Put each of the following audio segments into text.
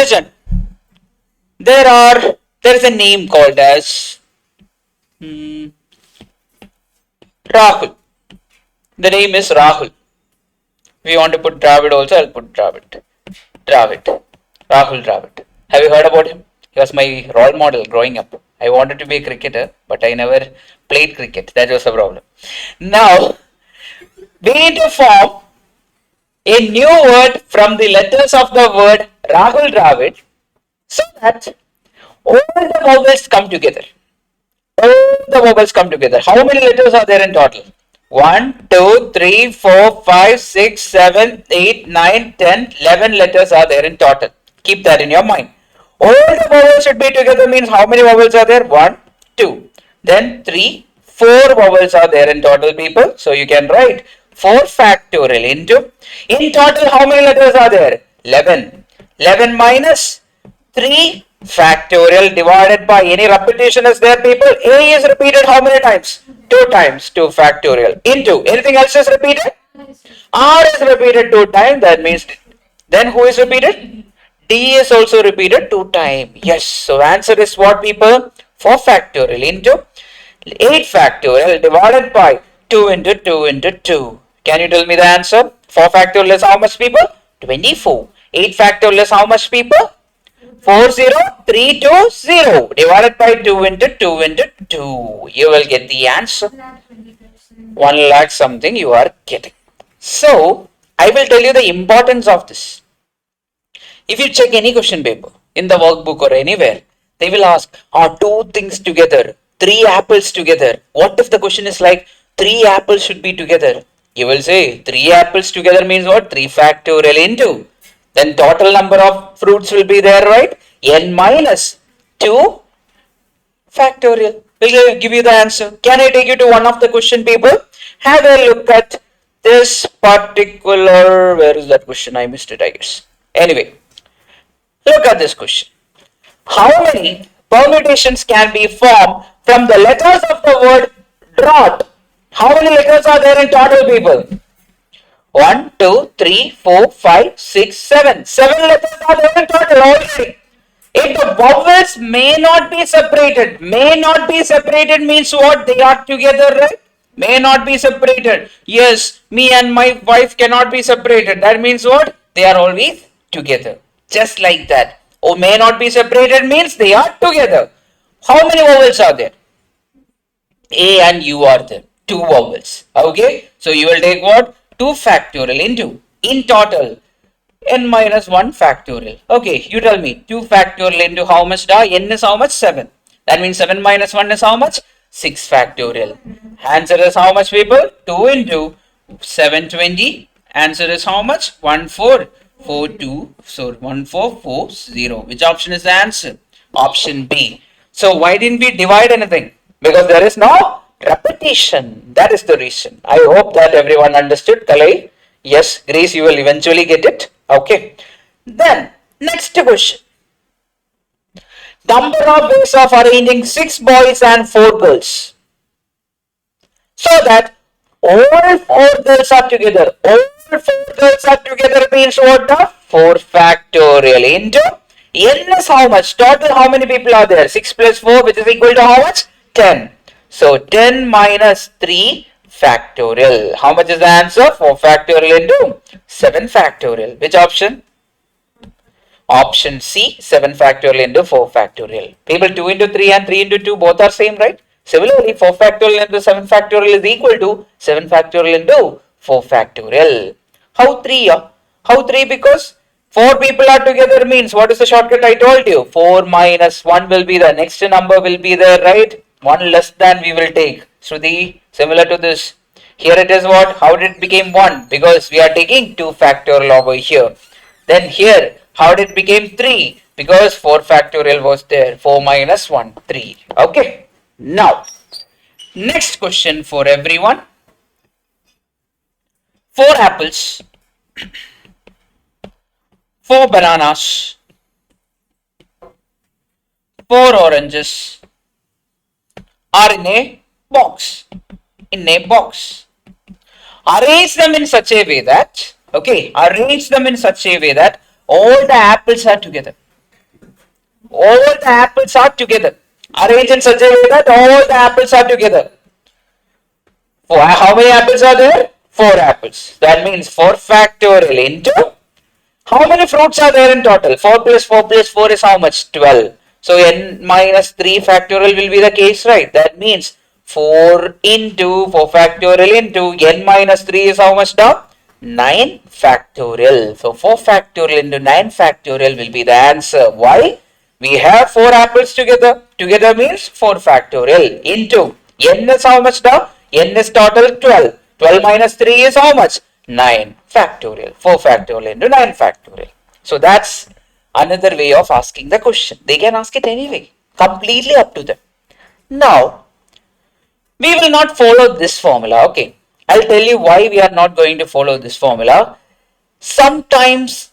Listen, there is a name called as Rahul. The name is Rahul. If you want to put Dravid also, I'll put Dravid. Rahul Dravid. Have you heard about him? He was my role model growing up. I wanted to be a cricketer, but I never played cricket. That was a problem. Now, we need to form a new word from the letters of the word Rahul Dravid so that all the vowels come together. All the vowels come together. How many letters are there in total? 1, 2, 3, 4, 5, 6, 7, 8, 9, 10, 11 letters are there in total. Keep that in your mind. All the vowels should be together means how many vowels are there? 1, 2. Then 3, 4 vowels are there in total, people. So you can write 4 factorial into. In total, how many letters are there? 11. 11 minus 3 factorial divided by any repetition is there, people. A is repeated how many times? 2 times. 2 factorial into. Anything else is repeated? R is repeated 2 times. That means then who is repeated? D is also repeated 2 times. Yes. So answer is what, people? 4 factorial into 8 factorial divided by 2 into 2 into 2. Can you tell me the answer? 4 factorial is how much, people? 24. 8 factorial is how much, people? 40320 divided by 2 into 2 into 2. You will get the answer. 1 lakh something you are getting. So, I will tell you the importance of this. If you check any question paper in the workbook or anywhere, they will ask, are 2 things together, 3 apples together. What if the question is like 3 apples should be together? You will say 3 apples together means what? 3 factorial into. Then total number of fruits will be there, right? N minus 2 factorial will give you the answer. Can I take you to one of the question people? Have a look at this particular, where is that question? I missed it, I guess. Anyway, look at this question. How many permutations can be formed from the letters of the word drought? How many letters are there in total, people? 1, 2, 3, 4, 5, 6, 7. 7 letters are there in total already. If the vowels may not be separated means what? They are together, right? May not be separated. Yes, me and my wife cannot be separated. That means what? They are always together. Just like that. Oh, may not be separated means they are together. How many vowels are there? A and U are there. 2 vowels. Okay. So you will take what? 2 factorial into. In total, n minus 1 factorial. Okay, you tell me 2 factorial into how much da? N is how much? 7. That means 7 minus 1 is how much? 6 factorial. Answer is how much, people? 2 into 720. Answer is how much? 1442. So 1440. Which option is the answer? Option B. So why didn't we divide anything? Because there is no repetition. That is the reason. I hope that everyone understood. Kalai? Yes, Grace, you will eventually get it. Okay. Then, next question. Number of ways of arranging 6 boys and 4 girls. So that all 4 girls are together. All 4 girls are together means what? 4 factorial into n is how much? Total how many people are there? 6 plus 4 which is equal to how much? 10. So 10 minus 3 factorial. How much is the answer? 4 factorial into 7 factorial. Which option? Option C, 7 factorial into 4 factorial. People, 2 into 3 and 3 into 2 both are same, right? Similarly, 4 factorial into 7 factorial is equal to 7 factorial into 4 factorial. How 3? How 3? Because 4 people are together means what is the shortcut I told you? 4 minus 1 will be the next number will be there, right? 1 less than we will take. So the similar to this. Here it is what? How did it become 1? Because we are taking 2 factorial over here. Then here, how did it become 3? Because 4 factorial was there. 4 minus 1, 3. Okay. Now, next question for everyone. 4 apples, 4 bananas, 4 oranges are in a box. Arrange them in such a way that, okay, all the apples are together. All the apples are together. Arrange in such a way that all the apples are together. How many apples are there? 4 apples. That means 4 factorial into how many fruits are there in total? 4 plus 4 plus 4 is how much? 12. So n minus 3 factorial will be the case, right? That means 4 into 4 factorial into n minus 3 is how much now? 9 factorial. So 4 factorial into 9 factorial will be the answer. Why? We have 4 apples together. Together means 4 factorial into n is how much now? N is total 12. 12 minus 3 is how much? 9 factorial. 4 factorial into 9 factorial. So that's another way of asking the question. They can ask it anyway. Completely up to them. Now, we will not follow this formula. Okay. I'll tell you why we are not going to follow this formula. Sometimes,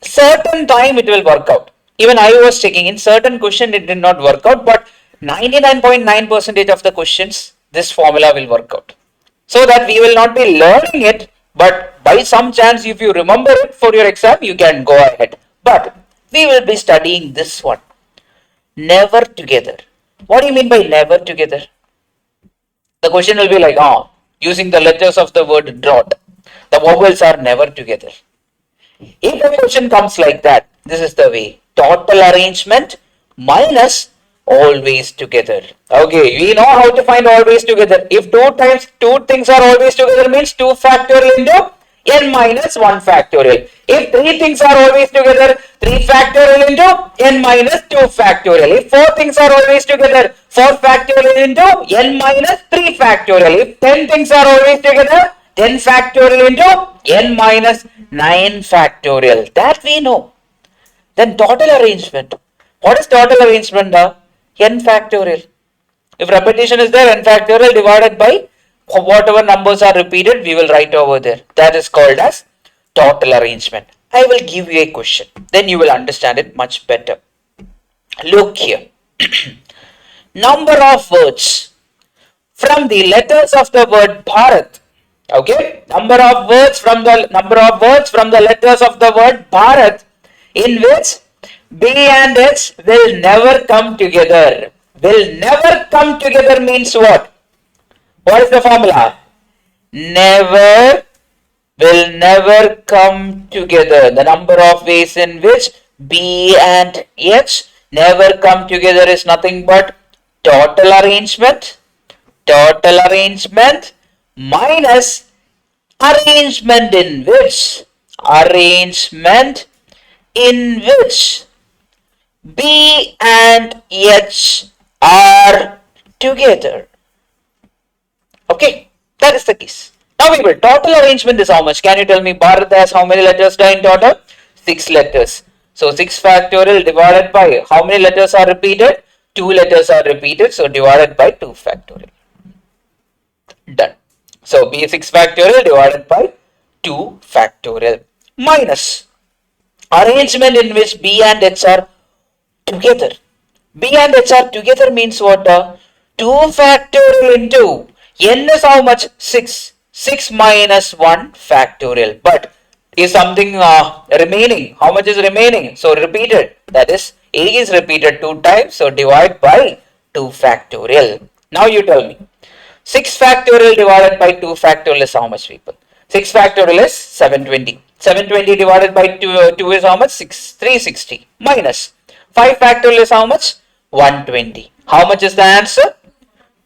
certain time it will work out. Even I was checking in certain question it did not work out, but 99.9% of the questions this formula will work out. So that we will not be learning it, but by some chance if you remember it for your exam, you can go ahead. But we will be studying this one. Never together. What do you mean by never together? The question will be like, using the letters of the word drought, the vowels are never together. If a question comes like that, this is the way. Total arrangement minus always together. Okay, we know how to find always together. If two things are always together means 2 factorial into n minus 1 factorial. If 3 things are always together, 3 factorial into n minus 2 factorial. If 4 things are always together, 4 factorial into n minus 3 factorial. If 10 things are always together, 10 factorial into n minus 9 factorial. That we know. Then total arrangement. What is total arrangement now? N factorial. If repetition is there, n factorial divided by whatever numbers are repeated, we will write over there. That is called as total arrangement. I will give you a question. Then you will understand it much better. Look here. Number of words from the letters of the word Bharat. Okay, number of words from the letters of the word Bharat in which B and H will never come together. Will never come together means what? What is the formula? Never will never come together. The number of ways in which B and H never come together is nothing but total arrangement minus arrangement in which B and H are together. Okay, that is the case. Now we will. Total arrangement is how much? Can you tell me? Bharat has how many letters in total? 6 letters. So 6 factorial divided by how many letters are repeated? 2 letters are repeated. So divided by 2 factorial. Done. So B6 factorial divided by 2 factorial minus arrangement in which B and H are together. B and H are together means what? 2 factorial into n is how much? 6. 6 minus 1 factorial. But is something remaining? How much is remaining? So repeated. That is A is repeated 2 times. So divide by 2 factorial. Now you tell me. 6 factorial divided by 2 factorial is how much, people? 6 factorial is 720. 720 divided by 2 is how much? 360 minus 5 factorial is how much? 120. How much is the answer?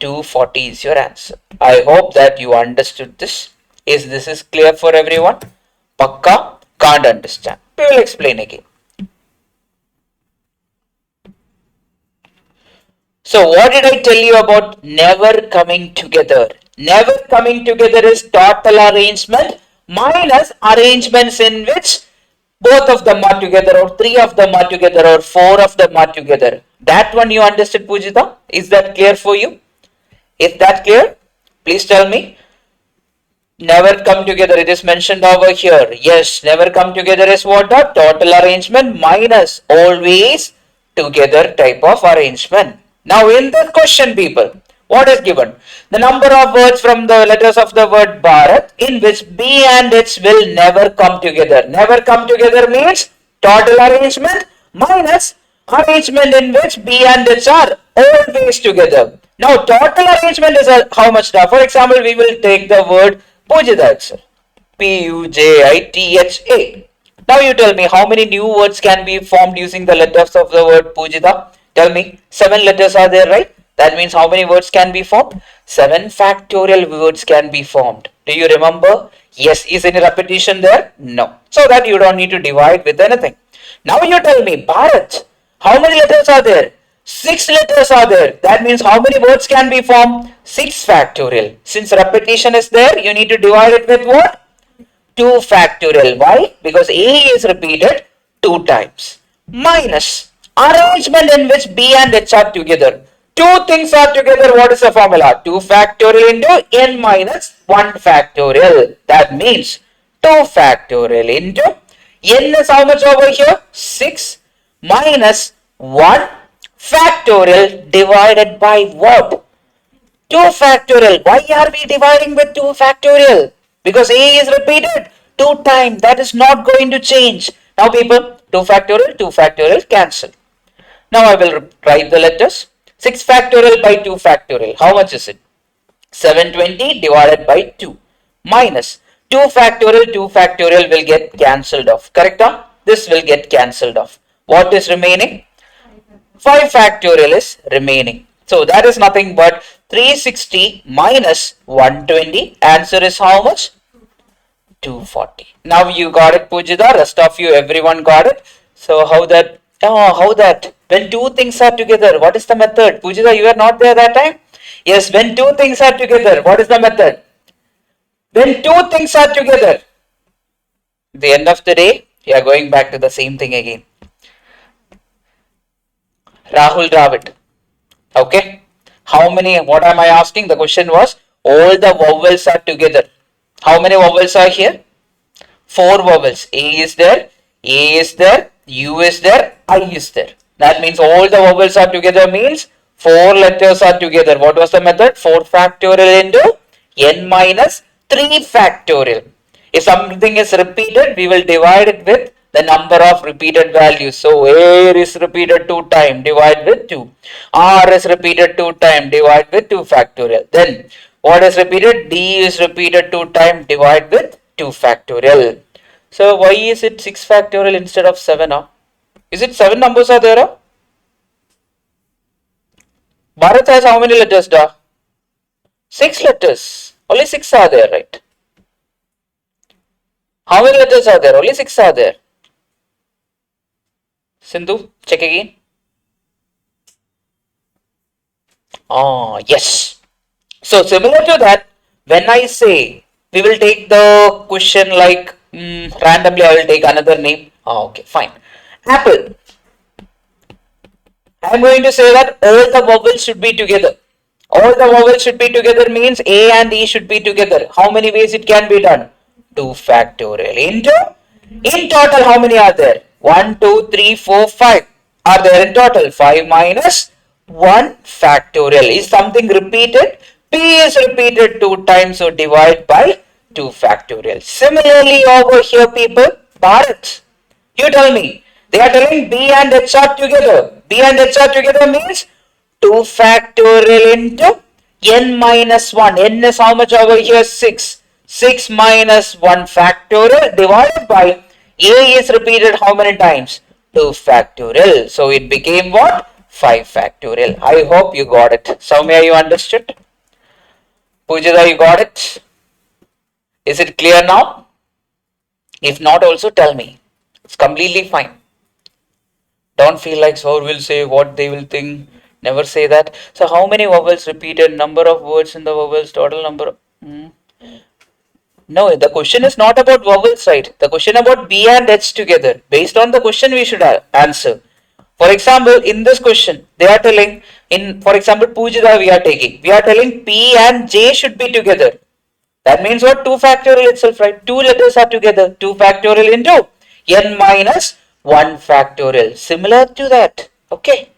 240 is your answer. I hope that you understood this. This is clear for everyone? Pakka? Can't understand. We will explain again. So what did I tell you about never coming together? Never coming together is total arrangement minus arrangements in which both of them are together, or 3 of them are together, or 4 of them are together. That one you understood, Pujita? Is that clear for you? Is that clear? Please tell me. Never come together. It is mentioned over here. Yes, never come together is what? The total arrangement minus always together type of arrangement. Now in this question, people, what is given? The number of words from the letters of the word Bharat in which B and H will never come together. Never come together means total arrangement minus arrangement in which B and H are always together. Now total arrangement is how much now? For example, we will take the word Pujita itself. Pujitha. Now you tell me how many new words can be formed using the letters of the word Pujita. Tell me, 7 letters are there, right? That means how many words can be formed? 7 factorial words can be formed. Do you remember? Yes. Is any repetition there? No. So that you don't need to divide with anything. Now you tell me, Bharat, how many letters are there? 6 letters are there. That means how many words can be formed? 6 factorial. Since repetition is there, you need to divide it with what? 2 factorial. Why? Because A is repeated 2 times. Minus arrangement in which B and H are together. Two things are together. What is the formula? 2 factorial into n minus 1 factorial. That means 2 factorial into n is how much over here? 6 minus 1 factorial divided by what? 2 factorial. Why are we dividing with 2 factorial? Because A is repeated 2 times. That is not going to change. Now people, 2 factorial cancel. Now I will write the letters. 6 factorial by 2 factorial. How much is it? 720 divided by 2 minus 2 factorial will get cancelled off. Correct? This will get cancelled off. What is remaining? 5 factorial is remaining. So that is nothing but 360 minus 120. Answer is how much? 240. Now you got it, Pujita. Rest of you, everyone got it. So how that? How that? When two things are together, what is the method? Pujita, you were not there that time? Yes, when two things are together, what is the method? When two things are together, at the end of the day, you are going back to the same thing again. Rahul Dravid. Okay. How many? What am I asking? The question was all the vowels are together. How many vowels are here? 4 vowels. A is there, A is there, U is there, I is there. That means all the vowels are together means 4 letters are together. What was the method? 4 factorial into n minus 3 factorial. If something is repeated, we will divide it with the number of repeated values. So A is repeated 2 times, divide with 2. R is repeated 2 times, divide with 2 factorial. Then what is repeated? D is repeated 2 times, divide with 2 factorial. So why is it 6 factorial instead of 7? Is it 7 numbers are there? Bharat has how many letters? 6 letters. Only 6 are there, right? How many letters are there? Only 6 are there. Sindhu, check again. Yes. So similar to that, when I say we will take the question like randomly, I will take another name. Okay, fine. Apple. I am going to say that all the vowels should be together. All the vowels should be together means A and E should be together. How many ways it can be done? 2 factorial into, in total how many are there? 1, 2, 3, 4, 5 are there in total. 5 minus 1 factorial. Is something repeated? P is repeated 2 times, so divide by 2 factorial. Similarly over here people, Bharat, you tell me, they are telling B and H are together. B and H are together means 2 factorial into n minus 1. N is how much over here? 6. 6 minus 1 factorial divided by A is repeated how many times? 2 factorial. So it became what? 5 factorial. I hope you got it. Soumya, you understood? Pujita, you got it? Is it clear now? If not, also tell me. It's completely fine. Don't feel like so will say what they will think. Never say that. So how many vowels repeated? Number of words in the vowels, total number. No, the question is not about vowels, right? The question about B and H together. Based on the question, we should answer. For example, in this question, they are telling, for example, Pujita we are taking. We are telling P and J should be together. That means what? 2 factorial itself, right? 2 letters are together. 2 factorial into n minus 1 factorial. Similar to that. Okay.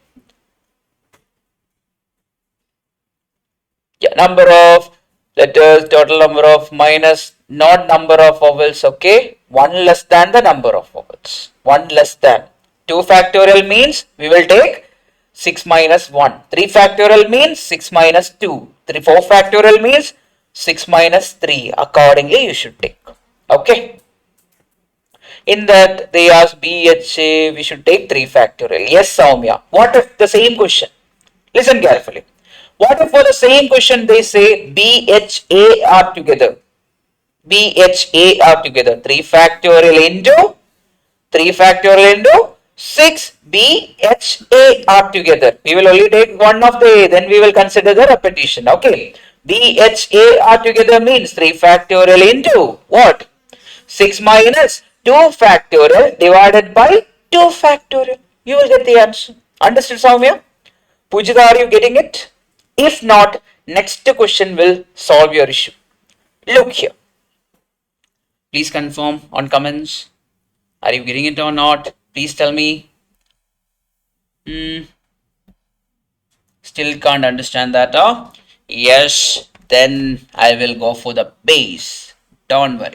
Yeah, number of letters, total number of minus, not number of vowels, okay? 1 less than the number of vowels. 1 less than. 2 factorial means we will take 6 minus 1. 3 factorial means 6 minus 2. 4 factorial means 6 minus 3. Accordingly, you should take. Okay. In that they ask BHA, we should take 3 factorial. Yes, Soumya. What if the same question? Listen carefully. What if for the same question they say BHA are together? BHA are together. 3 factorial into 3 factorial into 6 BHA are together. We will only take one of the A, then we will consider the repetition. Okay. BHA are together means 3 factorial into what? 6 minus 2 factorial divided by 2 factorial. You will get the answer. Understood, Soumya? Pujita, are you getting it? If not, next question will solve your issue. Look here. Please confirm on comments. Are you getting it or not? Please tell me. Still can't understand that, huh? Yes, then I will go for the base. Don't worry.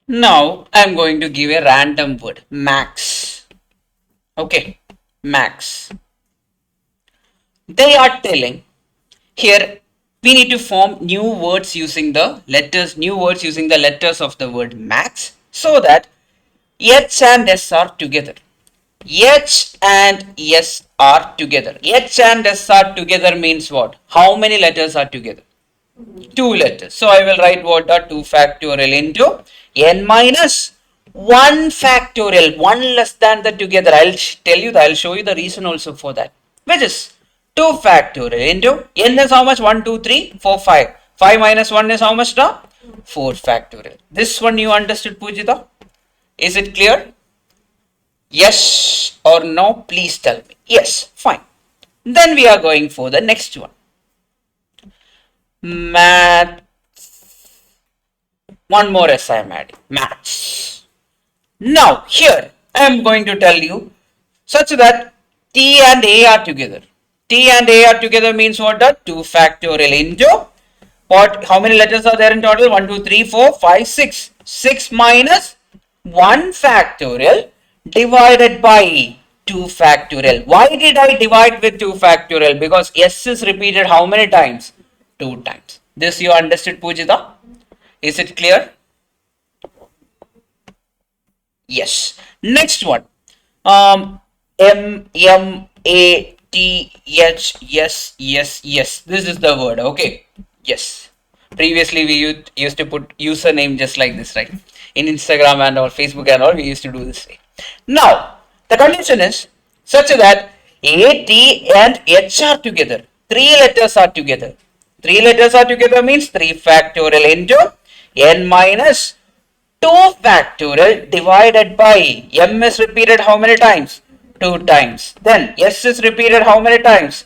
Now I'm going to give a random word, max. Okay, max. They are telling here we need to form new words using the letters of the word max so that H and S are together. H and S are together. H and S are together means what? How many letters are together? 2 letters. So I will write what are 2 factorial into n minus 1 factorial, 1 less than the together. I'll tell you that, I'll show you the reason also for that, which is 2 factorial into n is how much? 1, 2, 3, 4, 5. 5 minus 1 is how much now? 4 factorial. This one you understood, Pujita? Is it clear? Yes or no? Please tell me. Yes, fine. Then we are going for the next one. Math. One more S I am adding. Maths. Now here I am going to tell you such that T and A are together. T and A are together means what? 2 factorial into what? How many letters are there in total? 1, 2, 3, 4, 5, 6. 6 minus 1 factorial divided by 2 factorial. Why did I divide with 2 factorial? Because S is repeated how many times? 2 times. This you understood, Pujita? Is it clear? Yes. Next one. M A T H yes. This is the word. Okay. Yes. Previously we used to put username just like this, right? In Instagram and or Facebook and all, we used to do this. Now the condition is such that A, T and H are together. 3 letters are together. 3 letters are together means 3 factorial into n minus 2 factorial divided by M is repeated how many times? 2 times. Then S is repeated how many times?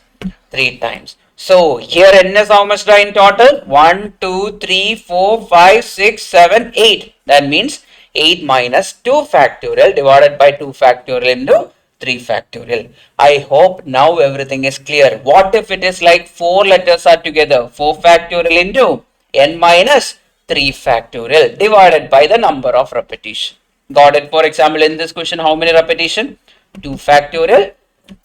3 times. So here n is how much in total? 1, 2, 3, 4, 5, 6, 7, 8. That means 8 minus 2 factorial divided by 2 factorial into 3 factorial. I hope now everything is clear. What if it is like 4 letters are together? 4 factorial into n minus 3 factorial divided by the number of repetition. Got it? For example, in this question, how many repetition? 2 factorial,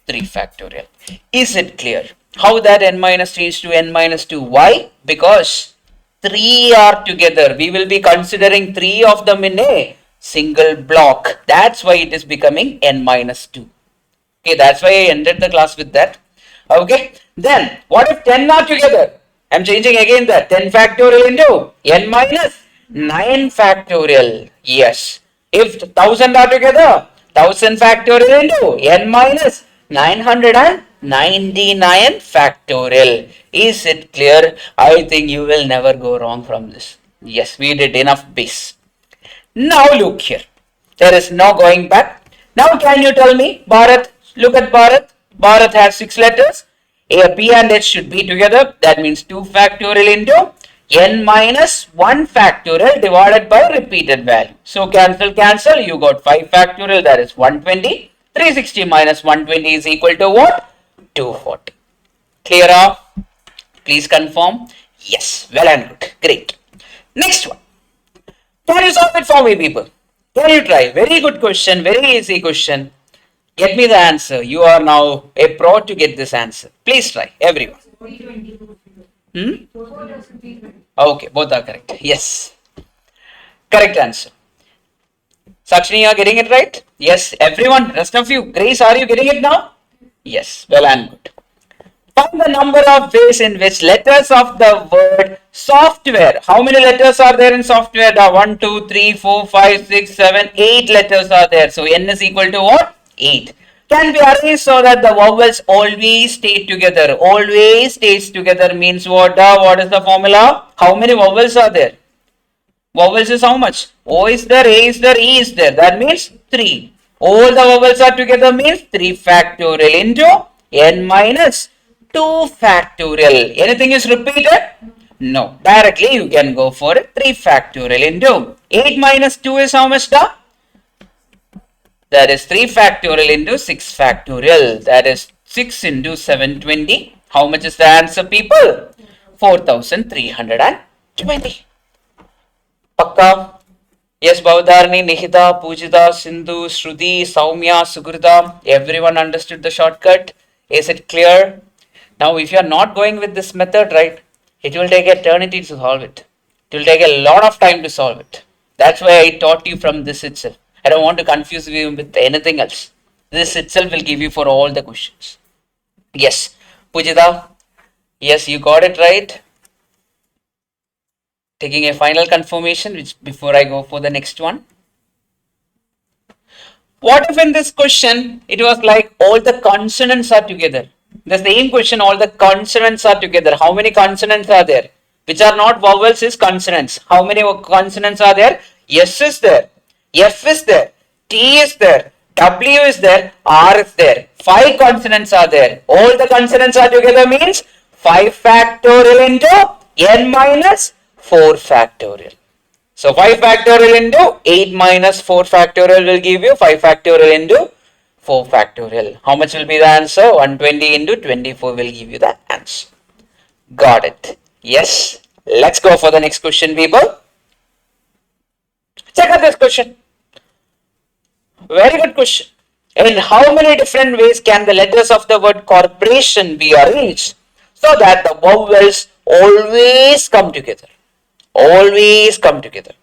3 factorial. Is it clear? How that n minus changed to n minus 2? Why? Because 3 are together. We will be considering 3 of them in a single block. That's why it is becoming n minus 2. Okay, that's why I ended the class with that. Okay, then what if 10 are together? I'm changing again that 10 factorial into n minus 9 factorial. Yes. If 1000 are together, 1000 factorial into n minus 999 factorial. Is it clear? I think you will never go wrong from this. Yes, we did enough base. Now look here. There is no going back. Now can you tell me, Bharat? Look at Bharat. Bharat has 6 letters. A, P and H should be together. That means 2 factorial into n minus 1 factorial divided by repeated value. So cancel. You got 5 factorial. That is 120. 360 minus 120 is equal to what? 240. Clear? Please confirm. Yes. Well and good. Great. Next one. Can you solve it for me, people? Can you try? Very good question, very easy question. Get me the answer. You are now a pro to get this answer. Please try, everyone. Hmm? Okay, both are correct. Yes. Correct answer. Sakshini, you are getting it right? Yes. Everyone, rest of you. Grace, are you getting it now? Yes. Well and good. Find the number of ways in which letters of the word software. How many letters are there in software? The 1, 2, 3, 4, 5, 6, 7, 8 letters are there. So n is equal to what? 8. Can be arranged so that the vowels always stay together. Always stays together means what? What is the formula? How many vowels are there? Vowels is how much? O is there, A is there, E is there. That means 3. All the vowels are together means 3 factorial into n minus 2 factorial. Anything is repeated? No. Directly you can go for 3 factorial into 8 minus 2 is how much? That is 3 factorial into 6 factorial. That is 6 into 720. How much is the answer, people? 4320. Pakka? Yes, Bhavadharani, Nihita, Pujita, Sindhu, Shruti, Saumya, Sugrita. Everyone understood the shortcut? Is it clear? Now, if you are not going with this method, right, it will take eternity to solve it. It will take a lot of time to solve it. That's why I taught you from this itself. I don't want to confuse you with anything else. This itself will give you for all the questions. Yes, Pujita. Yes, you got it right. Taking a final confirmation which before I go for the next one. What if in this question it was like all the consonants are together? The same question, all the consonants are together. How many consonants are there? Which are not vowels is consonants. How many consonants are there? S is there, F is there, T is there, W is there, R is there. 5 consonants are there. All the consonants are together means 5 factorial into n minus 4 factorial. So 5 factorial into 8 minus 4 factorial will give you 5 factorial into 4 factorial. How much will be the answer? 120 into 24 will give you the answer. Got it. Yes. Let's go for the next question, people. Check out this question. Very good question. In how many different ways can the letters of the word corporation be arranged so that the vowels always come together? Always come together.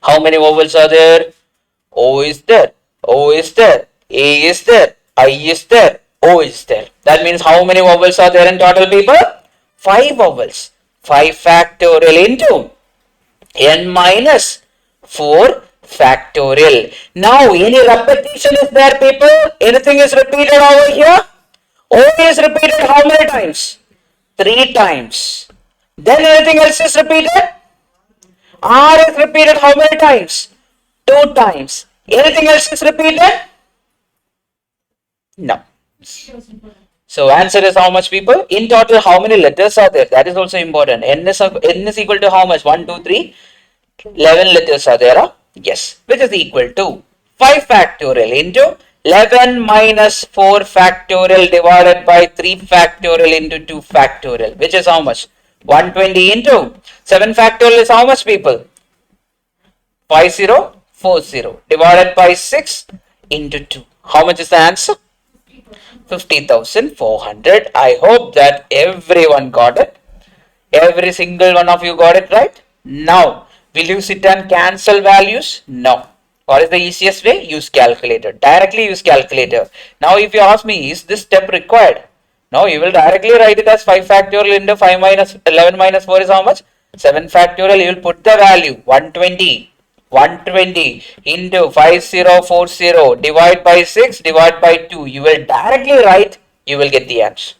How many vowels are there? O is there, O is there, A is there, I is there, O is there. That means how many vowels are there in total, people? 5 vowels. 5 factorial into n minus 4 factorial. Now, any repetition is there, people? Anything is repeated over here? O is repeated how many times? 3 times. Then anything else is repeated? R is repeated how many times? 2 times. Anything else is repeated? No. So answer is how much, people? In total, how many letters are there? That is also important. N is equal to how much? 1, 2, 3. 11 letters are there. Huh? Yes. Which is equal to 5 factorial into 11 minus 4 factorial divided by 3 factorial into 2 factorial. Which is how much? 120 into 7 factorial is how much, people? 5040 divided by 6 into 2. How much is the answer? 50,400. I hope that everyone got it. Every single one of you got it right. Now, will you sit and cancel values? No. What is the easiest way? Use calculator. Directly use calculator. Now, if you ask me, is this step required? No, you will directly write it as 5 factorial into 5 minus 11 minus 4 is how much? 7 factorial. You will put the value 120. 120 into 5040 divide by 6 divide by 2. You will directly write, you will get the answer.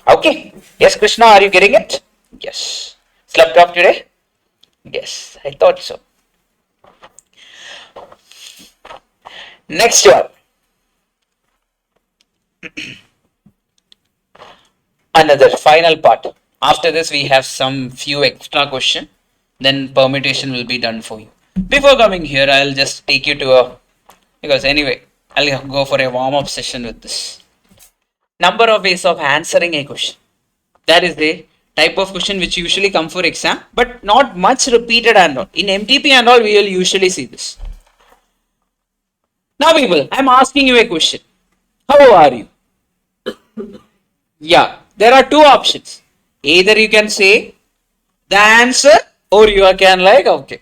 Okay. Yes, Krishna, are you getting it? Yes. Slept off today? Yes, I thought so. Next one. Another final part. After this, we have some few extra question. Then permutation will be done for you. Before coming here, I'll just take you to because anyway, I'll go for a warm-up session with this. Number of ways of answering a question. That is the type of question which usually come for exam, but not much repeated and all. In MTP and all, we will usually see this. Now, people, I'm asking you a question. How are you? Yeah, there are two options. Either you can say the answer, or you can like, okay,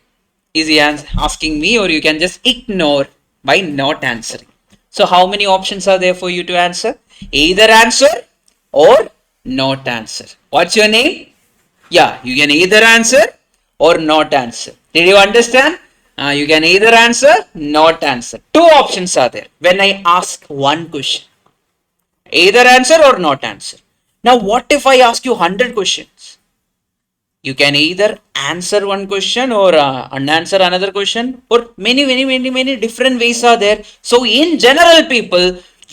is he asking me, or you can just ignore by not answering. So how many options are there for you to answer? Either answer or not answer. What's your name? Yeah, you can either answer or not answer. Did you understand? You can either answer, not answer. Two options are there when I ask one question. Either answer or not answer. Now, what if I ask you 100 questions? You can either answer one question or unanswer another question, or many different ways are there. So, in general, people,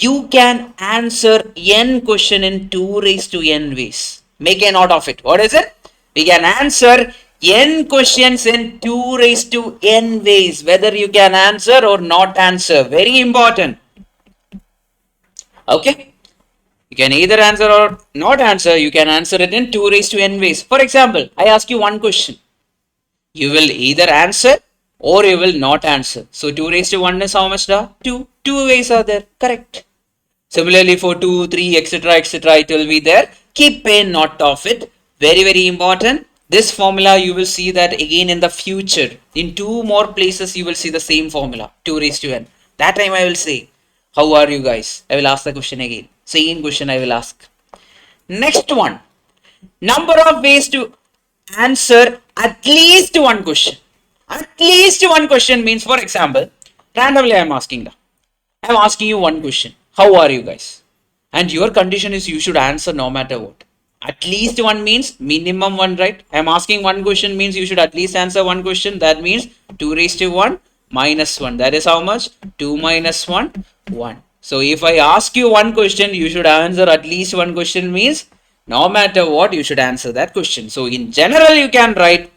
you can answer n question in 2 raised to n ways. Make a note of it. What is it? We can answer n questions in 2 raised to n ways, whether you can answer or not answer. Very important. Okay. You can either answer or not answer. You can answer it in 2 raised to n ways. For example, I ask you one question. You will either answer or you will not answer. So 2 raised to 1 is how much? 2. 2 ways are there. Correct. Similarly for 2, 3, etc. It will be there. Keep a note of it. Very important. This formula you will see that again in the future. In 2 more places you will see the same formula. 2 raised to n. That time I will say, how are you guys? I will ask the question again. Same question I will ask. Next one. Number of ways to answer at least one question. At least one question means, for example, randomly I am asking you one question. How are you guys? And your condition is you should answer no matter what. At least one means minimum one, right? I am asking one question means you should at least answer one question. That means 2 raised to 1 minus 1. That is how much? 2 minus 1, 1. So if I ask you one question, you should answer at least one question means no matter what, you should answer that question. So in general, you can write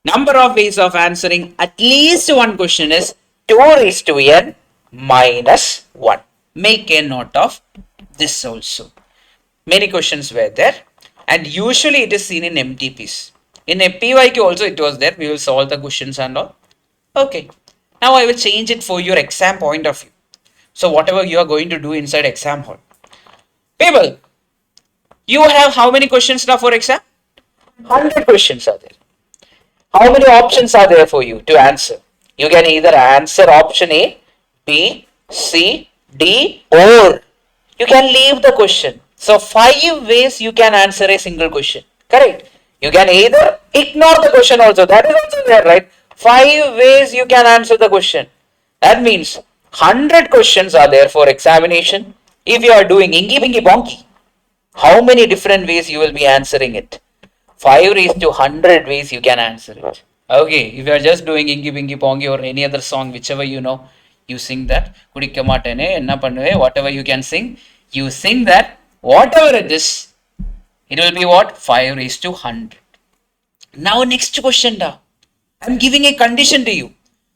number of ways of answering at least one question is 2 raised to n minus 1. Make a note of this also. Many questions were there, and usually it is seen in MTPs. In a PYQ also it was there. We will solve the questions and all. Okay. Now I will change it for your exam point of view. So whatever you are going to do inside exam hall. People, you have how many questions now for exam? 100 questions are there. How many options are there for you to answer? You can either answer option A, B, C, D, or you can leave the question. So 5 ways you can answer a single question. Correct? You can either ignore the question also. That is also there, right? 5 ways you can answer the question. That means 100 questions are there for examination. If you are doing inky pinky bonky, how many different ways you will be answering it? 5 raised to 100 ways you can answer it. Okay, if you are just doing inky pinky ponky or any other song, whichever you know, you sing that. Whatever you can sing, you sing that. Whatever it is, it will be what? 5 raised to 100. Now next question da. I'm giving a condition to you.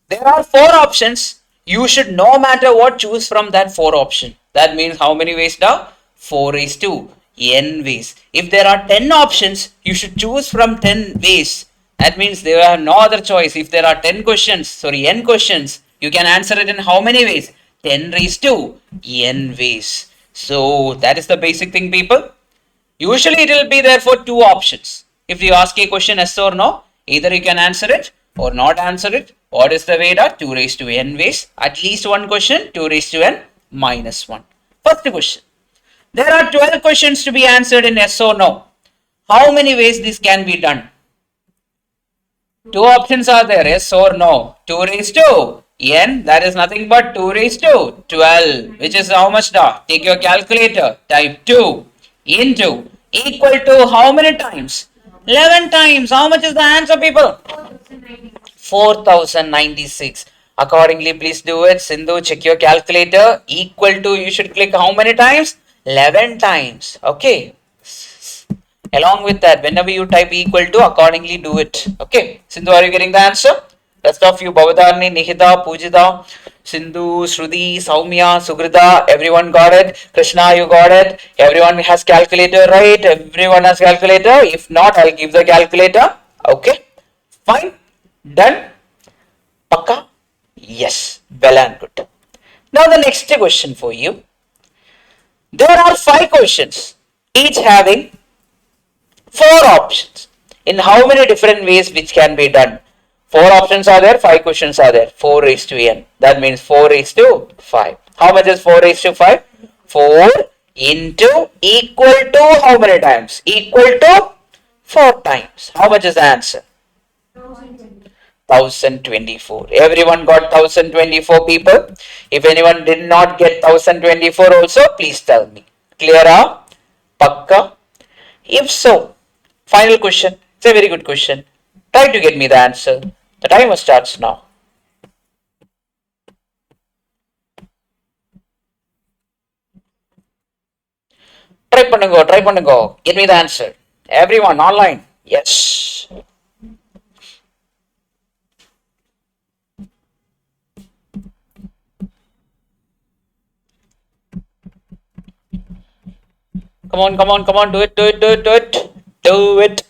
There are 4 options. You should no matter what choose from that 4 option. That means how many ways da? 4 raised to n ways. If there are 10 options, you should choose from 10 ways. That means there are no other choice. If there are 10 questions, n questions, you can answer it in how many ways? 10 raised to n ways. So that is the basic thing, people. Usually it will be there for 2 options. If you ask a question yes or no, either you can answer it or not answer it. What is the way da? 2 raised to n ways. At least one question, 2 raised to n minus 1. First question. There are 12 questions to be answered in yes or no. How many ways this can be done? 2 options are there, yes or no. 2 raised to n, that is nothing but 2 raised to 12, which is how much da? Take your calculator, type 2 into equal to how many times? 11 times. How much is the answer, people? 4096. Accordingly, please do it. Sindhu, check your calculator. Equal to, you should click how many times? 11 times. Okay. Along with that, whenever you type equal to, accordingly do it. Okay. Sindhu, are you getting the answer? Rest of you, Bhavadharni, Nihita, Pujita, Sindhu, Shruti, Saumya, Sugrita, everyone got it. Krishna, you got it. Everyone has calculator, right? Everyone has calculator. If not, I'll give the calculator. Okay. Fine. Done. Pakka? Yes. Well and good. Now the next question for you. There are 5 questions, each having 4 options. In how many different ways which can be done? 4 options are there, 5 questions are there. 4 raised to n. That means 4 raised to 5. How much is 4 raised to 5? 4 into equal to how many times? Equal to 4 times. How much is the answer? 1024. Everyone got 1024 people. If anyone did not get 1024 also, please tell me. Clear up? Pakka? If so, final question. It's a very good question. Try to get me the answer. The timer starts now. Try பண்ணுங்க. Get me the answer. Everyone online. Yes. Come on. Do it. Do it.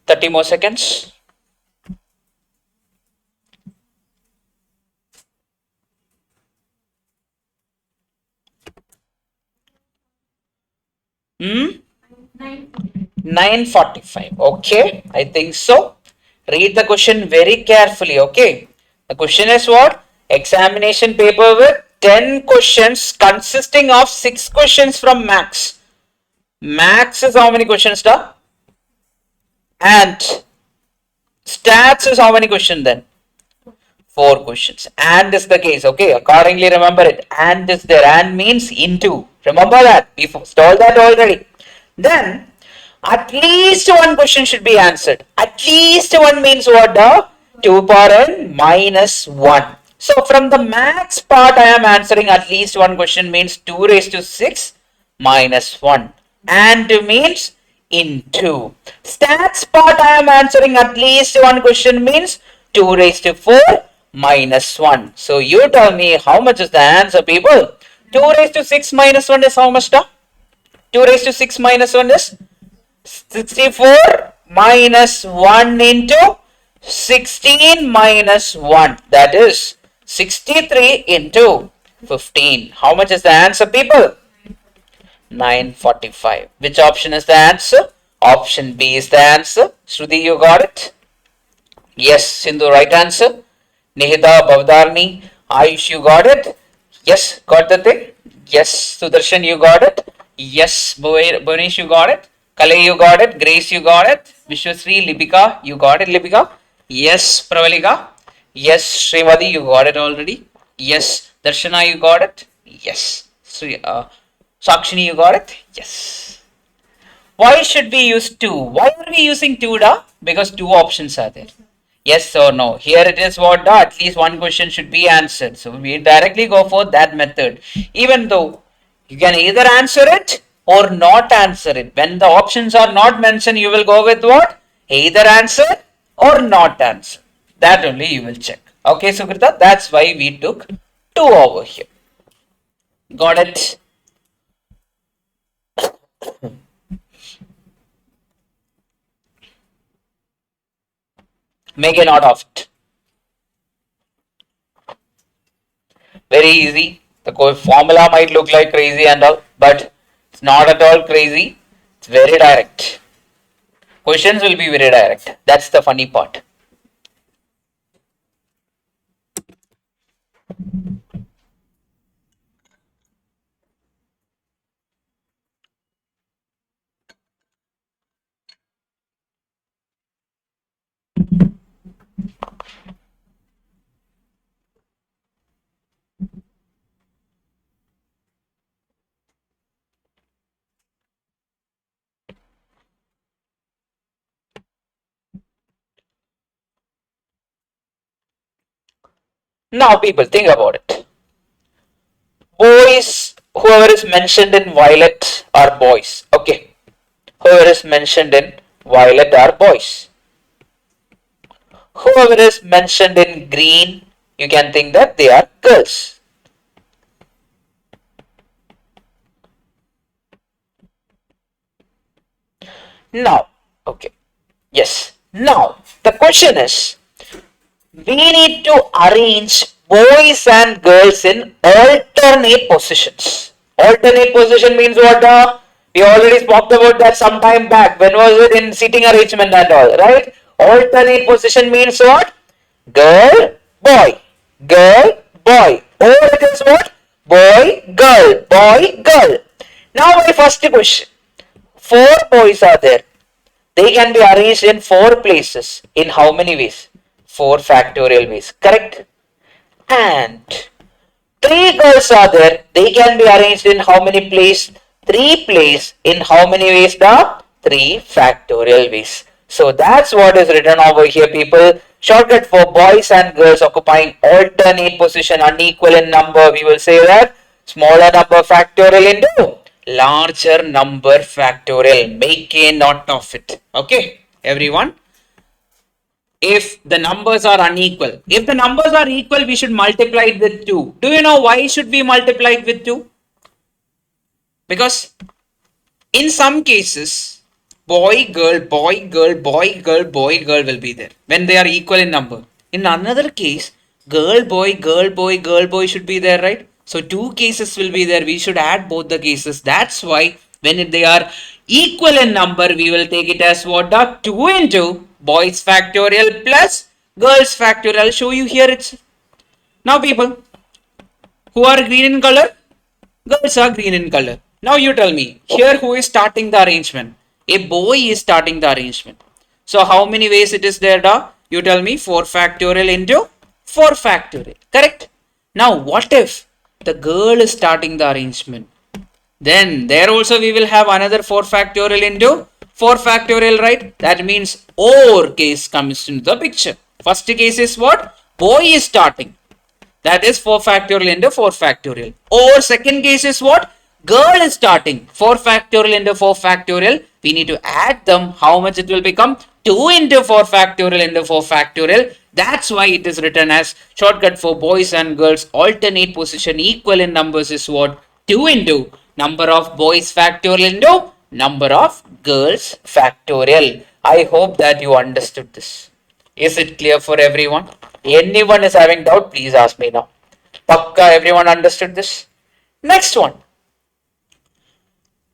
30 more seconds. Hmm? 9:45. Okay, I think so. Read the question very carefully. Okay. The question is what? Examination paper with 10 questions consisting of 6 questions from max. Max is how many questions, da? And stats is how many questions then? 4 questions. And is the case. Okay. Accordingly, remember it. And is there. And means into. Remember that. We told that already. Then at least one question should be answered. At least one means what? 2 power n minus 1. So from the max part I am answering at least one question means 2 raised to 6 minus 1. And means into. Stats part I am answering at least one question means 2 raised to 4 minus 1. So you tell me how much is the answer, people? 2 raised to 6 minus 1 is how much? 2 raised to 6 minus 1 is 64 minus 1 into 16 minus 1. That is 63 into 15. How much is the answer, people? 945. Which option is the answer? Option B is the answer. Shruti, you got it? Yes, Sindhu, right answer. Nihita, Bhavdarni, Ayush, you got it? Yes, got the thing? Yes, Sudarshan, you got it? Yes, Bonish, you got it? Kale, you got it? Grace, you got it? Vishwasri, Lipika, you got it, Lipika? Yes, Pravalika? Yes, Srimadi, you got it already? Yes, Darshana, you got it? Yes. Sakshini, you got it? Yes. Why should we use 2? Why are we using 2, da? Because 2 options are there. Yes or no. Here it is what, da? At least one question should be answered. So we directly go for that method. Even though you can either answer it or not answer it. When the options are not mentioned, you will go with what? Either answer or not answer. That only you will check. Okay, Sukrita, that's why we took 2 over here. Got it? Make a note of it. Very easy. The formula might look like crazy and all, but it's not at all crazy. It's very direct. Questions will be very direct. That's the funny part. Now, people, think about it. Boys, whoever is mentioned in violet are boys. Okay. Whoever is mentioned in violet are boys. Whoever is mentioned in green, you can think that they are girls. Now, okay, yes. Now, the question is, we need to arrange boys and girls in alternate positions. Alternate position means what? We already spoke about that some time back. When was it in seating arrangement and all, right? Alternate position means what? Girl, boy, girl, boy. Or it is what? Boy, girl. Now my first question. Four boys are there. They can be arranged in four places. In how many ways? Four factorial ways. Correct? And three girls are there. They can be arranged in how many places? Three places. In how many ways? The three factorial ways. So that's what is written over here, people. Shortcut for boys and girls occupying alternate position, unequal in number. We will say that smaller number factorial into larger number factorial. Make a note of it. Okay, everyone. If the numbers are unequal, if the numbers are equal, we should multiply it with 2. Do you know why should we multiply it with 2? Because in some cases, boy, girl, boy, girl, boy, girl, boy, girl will be there when they are equal in number. In another case, girl, boy, girl, boy, girl, boy should be there, right? So two cases will be there. We should add both the cases. That's why when they are equal in number, we will take it as what? 2 into boys factorial plus girls factorial. I'll show you here. It's now people who are green in color, girls are green in color. Now you tell me here who is starting the arrangement? A boy is starting the arrangement. So how many ways it is there? You tell me 4 factorial into 4 factorial. Correct? Now what if the girl is starting the arrangement? Then there also we will have another 4 factorial into 4 factorial, right? That means OR case comes into the picture. First case is what? Boy is starting. That is 4 factorial into 4 factorial. Or second case is what? Girl is starting. 4 factorial into 4 factorial. We need to add them. How much it will become? 2 into 4 factorial into 4 factorial. That's why it is written as shortcut for boys and girls. Alternate position equal in numbers is what? 2 into number of boys factorial into number of girls factorial. I hope that you understood this. Is it clear for everyone? Anyone is having doubt, please ask me now. Pakka, everyone understood this? Next one.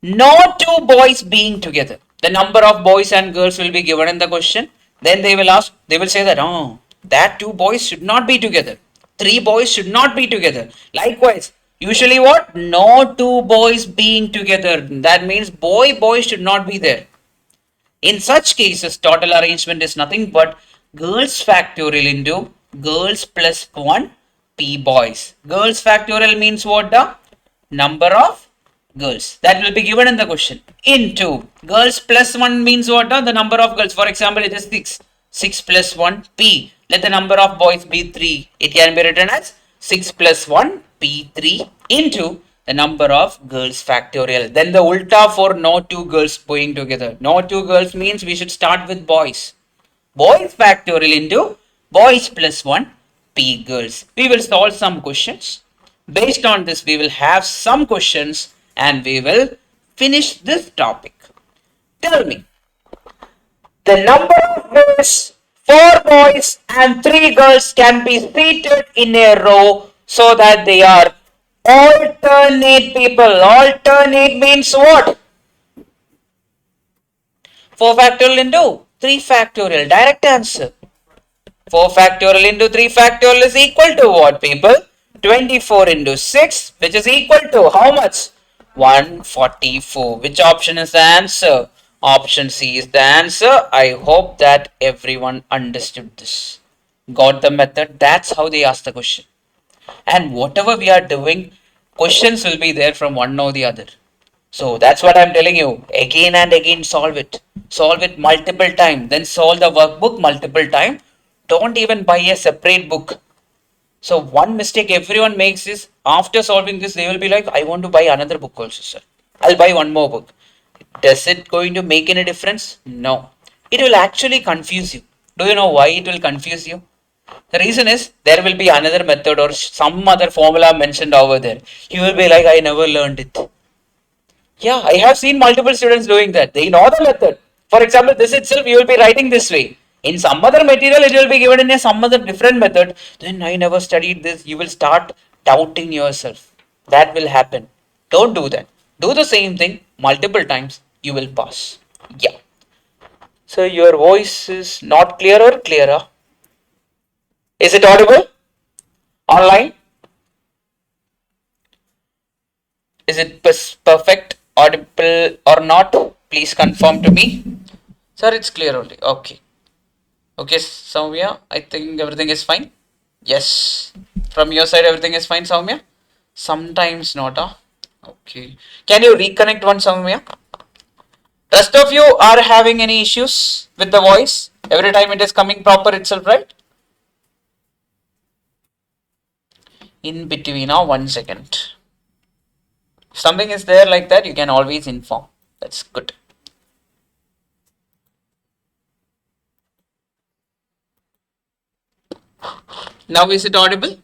No two boys being together. The number of boys and girls will be given in the question. Then they will ask, they will say that, oh, that two boys should not be together. Three boys should not be together. Likewise, usually what? No two boys being together. That means boy should not be there. In such cases, total arrangement is nothing but girls factorial into girls plus 1 p boys. Girls factorial means what? The number of girls. That will be given in the question. Into girls plus 1 means what? The number of girls. For example, it is 6. 6 plus 1 p. Let the number of boys be 3. It can be written as 6 plus 1 p3 into the number of girls factorial. Then the ulta for no two girls going together. No two girls means we should start with boys. Boys factorial into boys plus 1 p girls. We will solve some questions. Based on this, we will have some questions and we will finish this topic. Tell me, the number of girls, 4 boys and 3 girls can be seated in a row so that they are alternate people. Alternate means what? 4 factorial into 3 factorial. Direct answer. 4 factorial into 3 factorial is equal to what, people? 24 into 6, which is equal to how much? 144. Which option is the answer? Option C is the answer. I hope that everyone understood this. Got the method? That's how they ask the question. And whatever we are doing, questions will be there from one or the other. So that's what I'm telling you. Again and again solve it. Solve it multiple times. Then solve the workbook multiple times. Don't even buy a separate book. So one mistake everyone makes is after solving this, they will be like, I want to buy another book also, sir. I'll buy one more book. Does it going to make any difference? No. It will actually confuse you. Do you know why it will confuse you? The reason is there will be another method or some other formula mentioned over there. You will be like, I never learned it. Yeah, I have seen multiple students doing that. They know the method. For example, this itself you will be writing this way. In some other material, it will be given in a some other different method. Then I never studied this. You will start doubting yourself. That will happen. Don't do that. Do the same thing multiple times. You will pass. Yeah. So your voice is not clear or clearer? Is it audible? Online? Is it perfect, audible or not? Please confirm to me. Sir, it's clear only. Okay. Okay, Soumya, I think everything is fine. Yes. From your side, everything is fine, Soumya? Sometimes not, huh? Okay. Can you reconnect one, Soumya? Rest of you are having any issues with the voice? Every time it is coming proper itself, right? In between, now 1 second. If something is there like that, you can always inform. That's good. Now is it audible?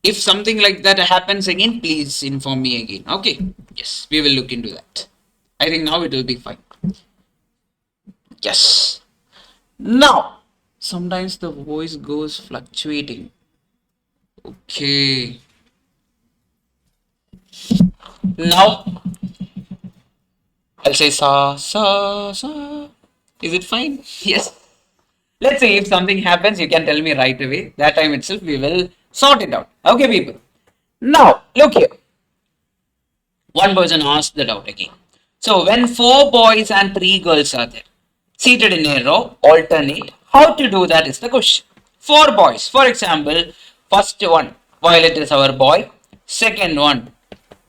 If something like that happens again, please inform me again. Okay. Yes, we will look into that. I think now it will be fine. Yes. Now, sometimes the voice goes fluctuating. Okay. Now, I'll say sa, sa, sa. Is it fine? Yes. Let's see if something happens, you can tell me right away. That time itself, we will sort it out. Okay, people. Now, look here. One person asked the doubt again. So, when 4 boys and 3 girls are there, seated in a row, alternate, how to do that is the question. 4 boys, for example, first one, Violet is our boy, second one,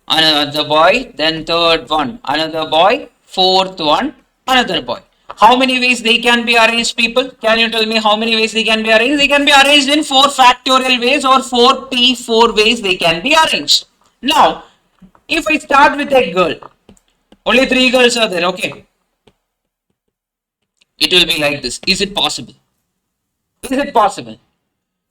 another boy, then third one, another boy, fourth one, another boy. How many ways they can be arranged, people? Can you tell me how many ways they can be arranged? They can be arranged in 4 factorial ways or 4 ways they can be arranged. Now, if I start with a girl, only 3 girls are there, okay? It will be like this. Is it possible? Is it possible?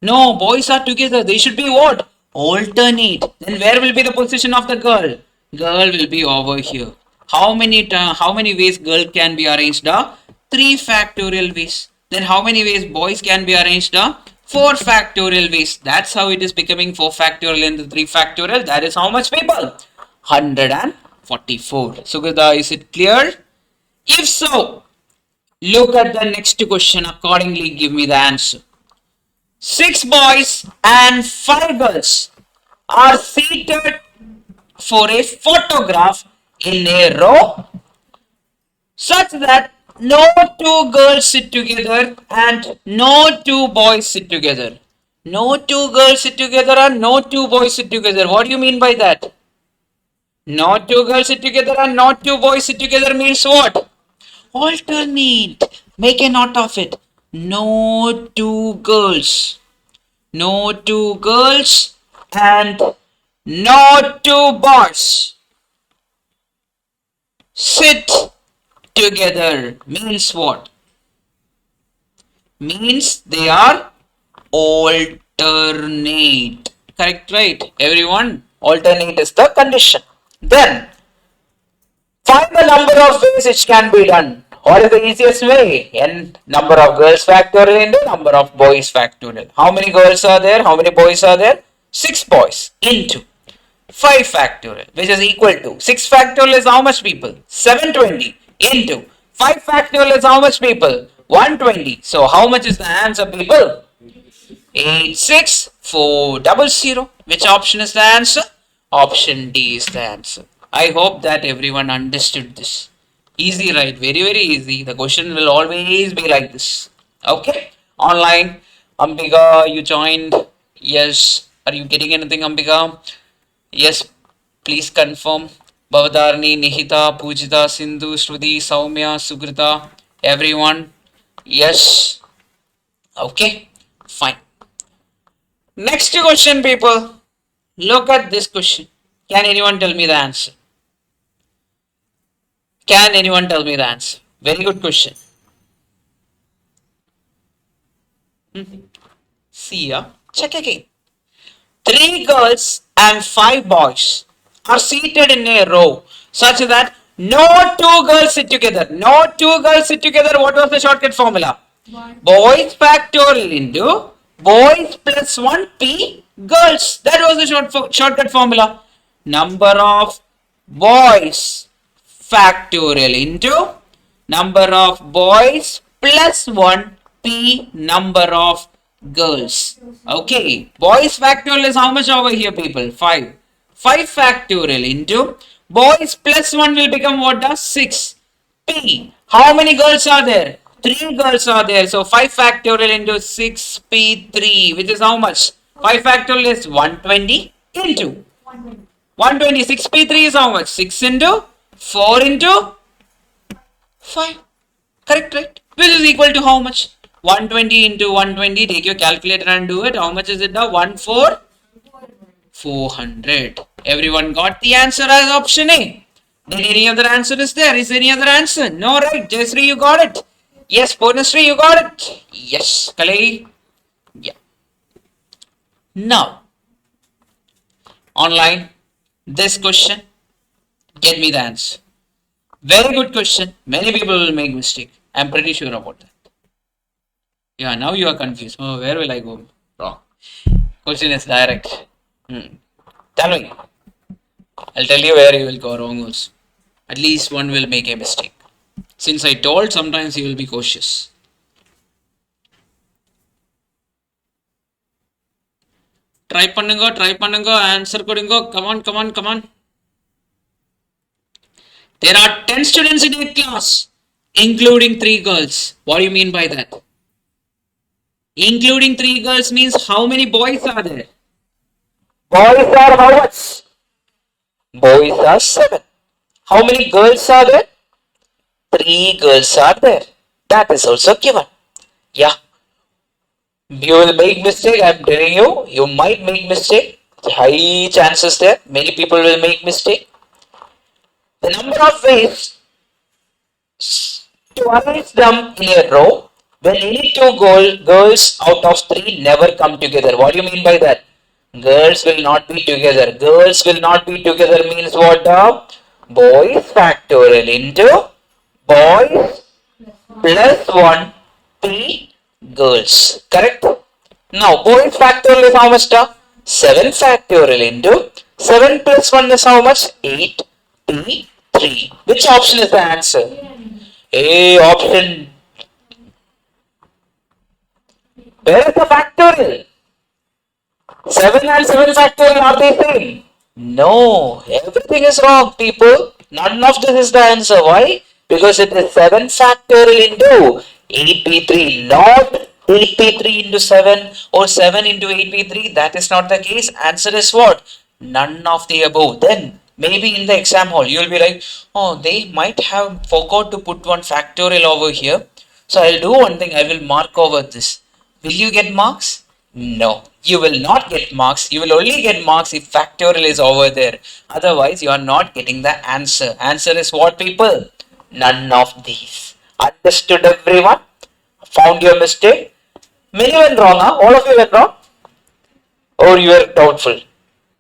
No, boys are together. They should be what? Alternate. Then where will be the position of the girl? Girl will be over here. How many ways girl can be arranged? 3 factorial ways. Then how many ways boys can be arranged? 4 factorial ways. That's how it is becoming 4 factorial and the 3 factorial. That is how much, people? 144. Sugata, is it clear? If so, look at the next question. Accordingly, give me the answer. 6 boys and 5 girls are seated for a photograph in a row such that no 2 girls sit together and no 2 boys sit together. No 2 girls sit together and no 2 boys sit together. What do you mean by that? No 2 girls sit together and no 2 boys sit together means what? Alternate. Make a note of it. No 2 girls. No 2 girls and no 2 boys sit together means what? Means they are alternate. Correct, right? Everyone, alternate is the condition. Then, find the number of ways which can be done. What is the easiest way? N number of girls factorial into number of boys factorial. How many girls are there? How many boys are there? 6 boys into 5 factorial, which is equal to 6 factorial is how much, people? 720 into 5 factorial is how much, people? 120. So how much is the answer, people? 86400. Which option is the answer? Option D is the answer. I hope that everyone understood this. Easy, right? Very, very easy. The question will always be like this. Okay? Online. Ambika, you joined. Yes. Are you getting anything, Ambika? Yes. Please confirm. Bhavadarni, Nihita, Pujita, Sindhu, Shruti, Saumya, Sugrita. Everyone. Yes. Okay. Fine. Next question, people. Look at this question. Can anyone tell me the answer? Can anyone tell me the answer? Very good question. See ya. Check again. 3 girls and 5 boys are seated in a row such that no 2 girls sit together. No 2 girls sit together. What was the shortcut formula? Boys factorial into boys plus 1 p girls. That was the shortcut formula. Number of boys factorial into number of boys plus 1 p number of girls. Okay, boys factorial is how much over here, people? 5. 5 factorial into boys plus 1 will become what does? 6. P. How many girls are there? 3 girls are there. So 5 factorial into 6p3, which is how much? 5 factorial is 120 into 120. 6p3 is how much? 6 into 4 into 5. Correct, right? Which is equal to how much? 120 into 120. Take your calculator and do it. How much is it now? 400. Everyone got the answer as option A. Then any other answer is there? Is there any other answer? No, right? Jayasree, you got it. Yes, Purnasree, you got it. Yes, Kalei. Yeah. Now, online, this question, get me the answer. Very good question. Many people will make mistake. I'm pretty sure about that. Yeah, now you are confused. Oh, where will I go wrong? Question is direct. Tell me. I'll tell you where you will go wrong also. At least one will make a mistake. Since I told, sometimes you will be cautious. Try பண்ணுங்க, answer கொடுங்க. Come on. There are 10 students in a class, including 3 girls. What do you mean by that? Including 3 girls means how many boys are there? Boys are how much? Boys are 7. How many girls are there? 3 girls are there. That is also given. Yeah. You will make mistake, I am telling you. You might make mistake. High chances there. Many people will make mistake. The number of ways to arrange them in a row when any 2 girls out of 3 never come together. What do you mean by that? Girls will not be together. Girls will not be together means what? Boys factorial into boys plus 1 p girls. Correct? Now boys factorial is how much? 7 factorial into 7 plus 1 is how much? 8 p 3. Which option is the answer? A option. Where is the factorial? 7 and 7 factorial are they same? No, everything is wrong, people. None of this is the answer. Why? Because it is 7 factorial into 8p3, not 8p3 into 7 or 7 into 8p3. That is not the case. Answer is what? None of the above. Then maybe in the exam hall you will be like, oh, they might have forgot to put one factorial over here. So I'll do one thing. I will mark over this. Will you get marks? No, you will not get marks. You will only get marks if factorial is over there. Otherwise, you are not getting the answer. Answer is what, people? None of these. Understood, everyone? Found your mistake? Many went wrong, huh? All of you went wrong? Or you are doubtful?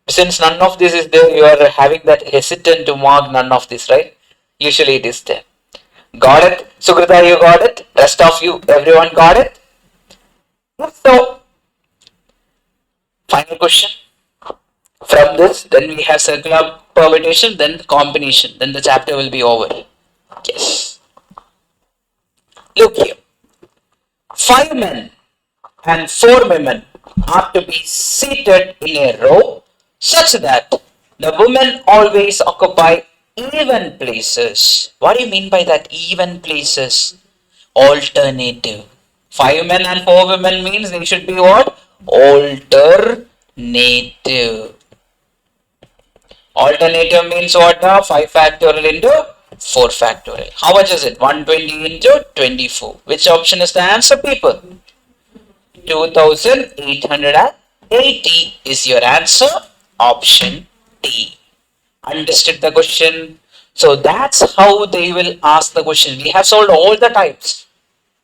Since none of this is there, you are having that hesitant to mark none of this, right? Usually it is there. Got it? Sukrita, you got it? Rest of you, everyone got it? So, final question. From this, then we have circular permutation, then combination, then the chapter will be over. Yes. Look here. 5 men and 4 women are to be seated in a row such that the women always occupy even places. What do you mean by that? Even places. Alternative. 5 men and 4 women means they should be what? Alternative. Alternative means what? 5 factorial into 4 factorial. How much is it? 120 into 24. Which option is the answer, people? 2880 is your answer. Option D. Understood the question? So that's how they will ask the question. We have solved all the types.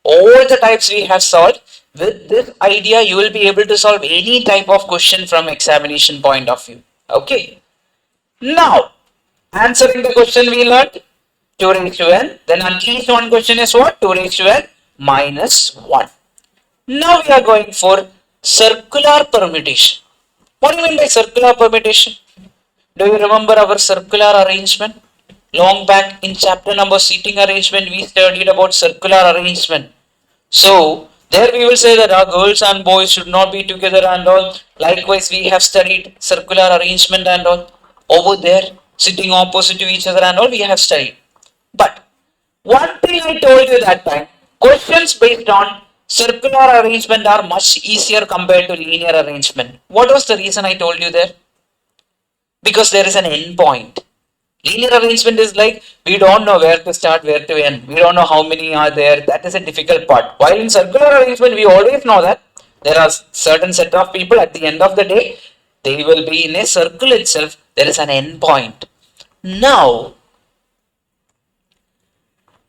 All the types we have solved. With this idea, you will be able to solve any type of question from examination point of view. Okay. Now, answering the question we learned, 2 raised to n, then at least one question is what? 2 raised to n minus 1. Now we are going for circular permutation. What do you mean by circular permutation? Do you remember our circular arrangement? Long back in chapter number seating arrangement, we studied about circular arrangement. So, there we will say that our girls and boys should not be together and all. Likewise, we have studied circular arrangement and all. Over there, sitting opposite to each other and all, we have studied. But, one thing I told you that time, questions based on circular arrangement are much easier compared to linear arrangement. What was the reason I told you there? Because there is an end point. Linear arrangement is like we don't know where to start, where to end. We don't know how many are there. That is a difficult part. While in circular arrangement, we always know that there are certain set of people at the end of the day. They will be in a circle itself. There is an end point. Now,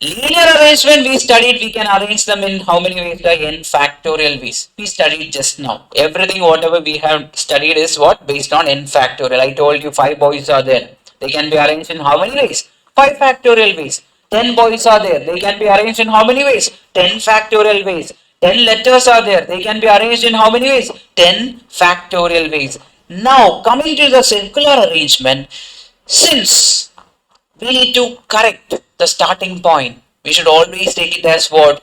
linear arrangement we studied, we can arrange them in how many ways? Like n factorial ways. We studied just now. Everything whatever we have studied is what? Based on n factorial. I told you 5 boys are there. They can be arranged in how many ways? 5 factorial ways. 10 boys are there. They can be arranged in how many ways? 10 factorial ways. 10 letters are there. They can be arranged in how many ways? 10 factorial ways. Now, coming to the circular arrangement, since we need to correct the starting point, we should always take it as what?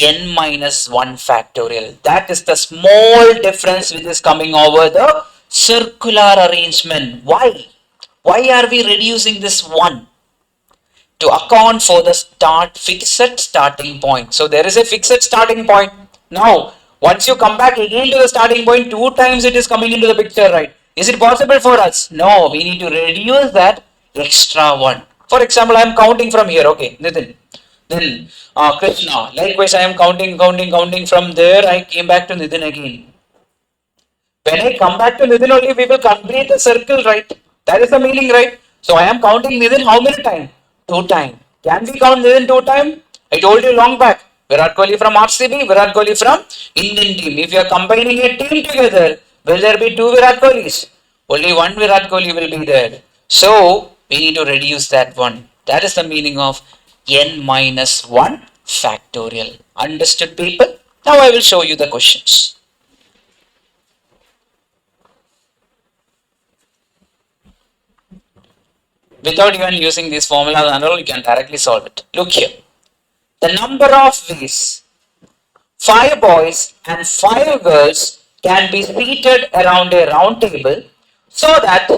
N minus 1 factorial. That is the small difference which is coming over the circular arrangement. Why? Why are we reducing this 1? To account for the fixed starting point. So there is a fixed starting point. Now, once you come back again to the starting point, 2 times it is coming into the picture, right? Is it possible for us? No, we need to reduce that extra 1. For example, I am counting from here, okay, Nithin. Then Krishna. Likewise, I am counting from there. I came back to Nithin again. When I come back to Nithin only, we will complete the circle, right? That is the meaning, right? So I am counting Nithin how many times? 2 times. Can we count Nithin 2 times? I told you long back. Virat Kohli from RCB, Virat Kohli from Indian team. If you are combining a team together, will there be 2 Virat Kohlis? Only 1 Virat Kohli will be there. So we need to reduce that 1. That is the meaning of n minus 1 factorial. Understood, people? Now I will show you the questions. Without even using these formulas and all, you can directly solve it. Look here. The number of ways 5 boys and 5 girls can be seated around a round table so that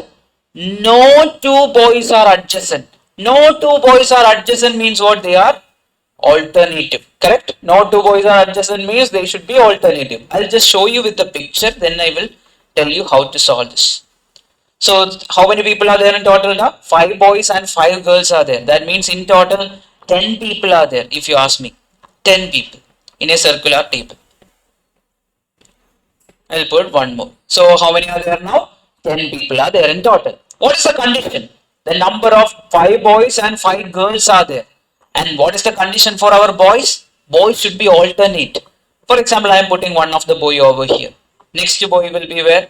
no 2 boys are adjacent. No 2 boys are adjacent means what? They are alternative. Correct? No 2 boys are adjacent means they should be alternative. I'll just show you with the picture, then I will tell you how to solve this. So, how many people are there in total now? 5 boys and 5 girls are there. That means in total 10 people are there, if you ask me. 10 people in a circular table. I'll put one more. So, how many are there now? 10 people are there in total. What is the condition? The number of 5 boys and 5 girls are there. And what is the condition for our boys? Boys should be alternate. For example, I am putting one of the boy over here. Next boy will be where?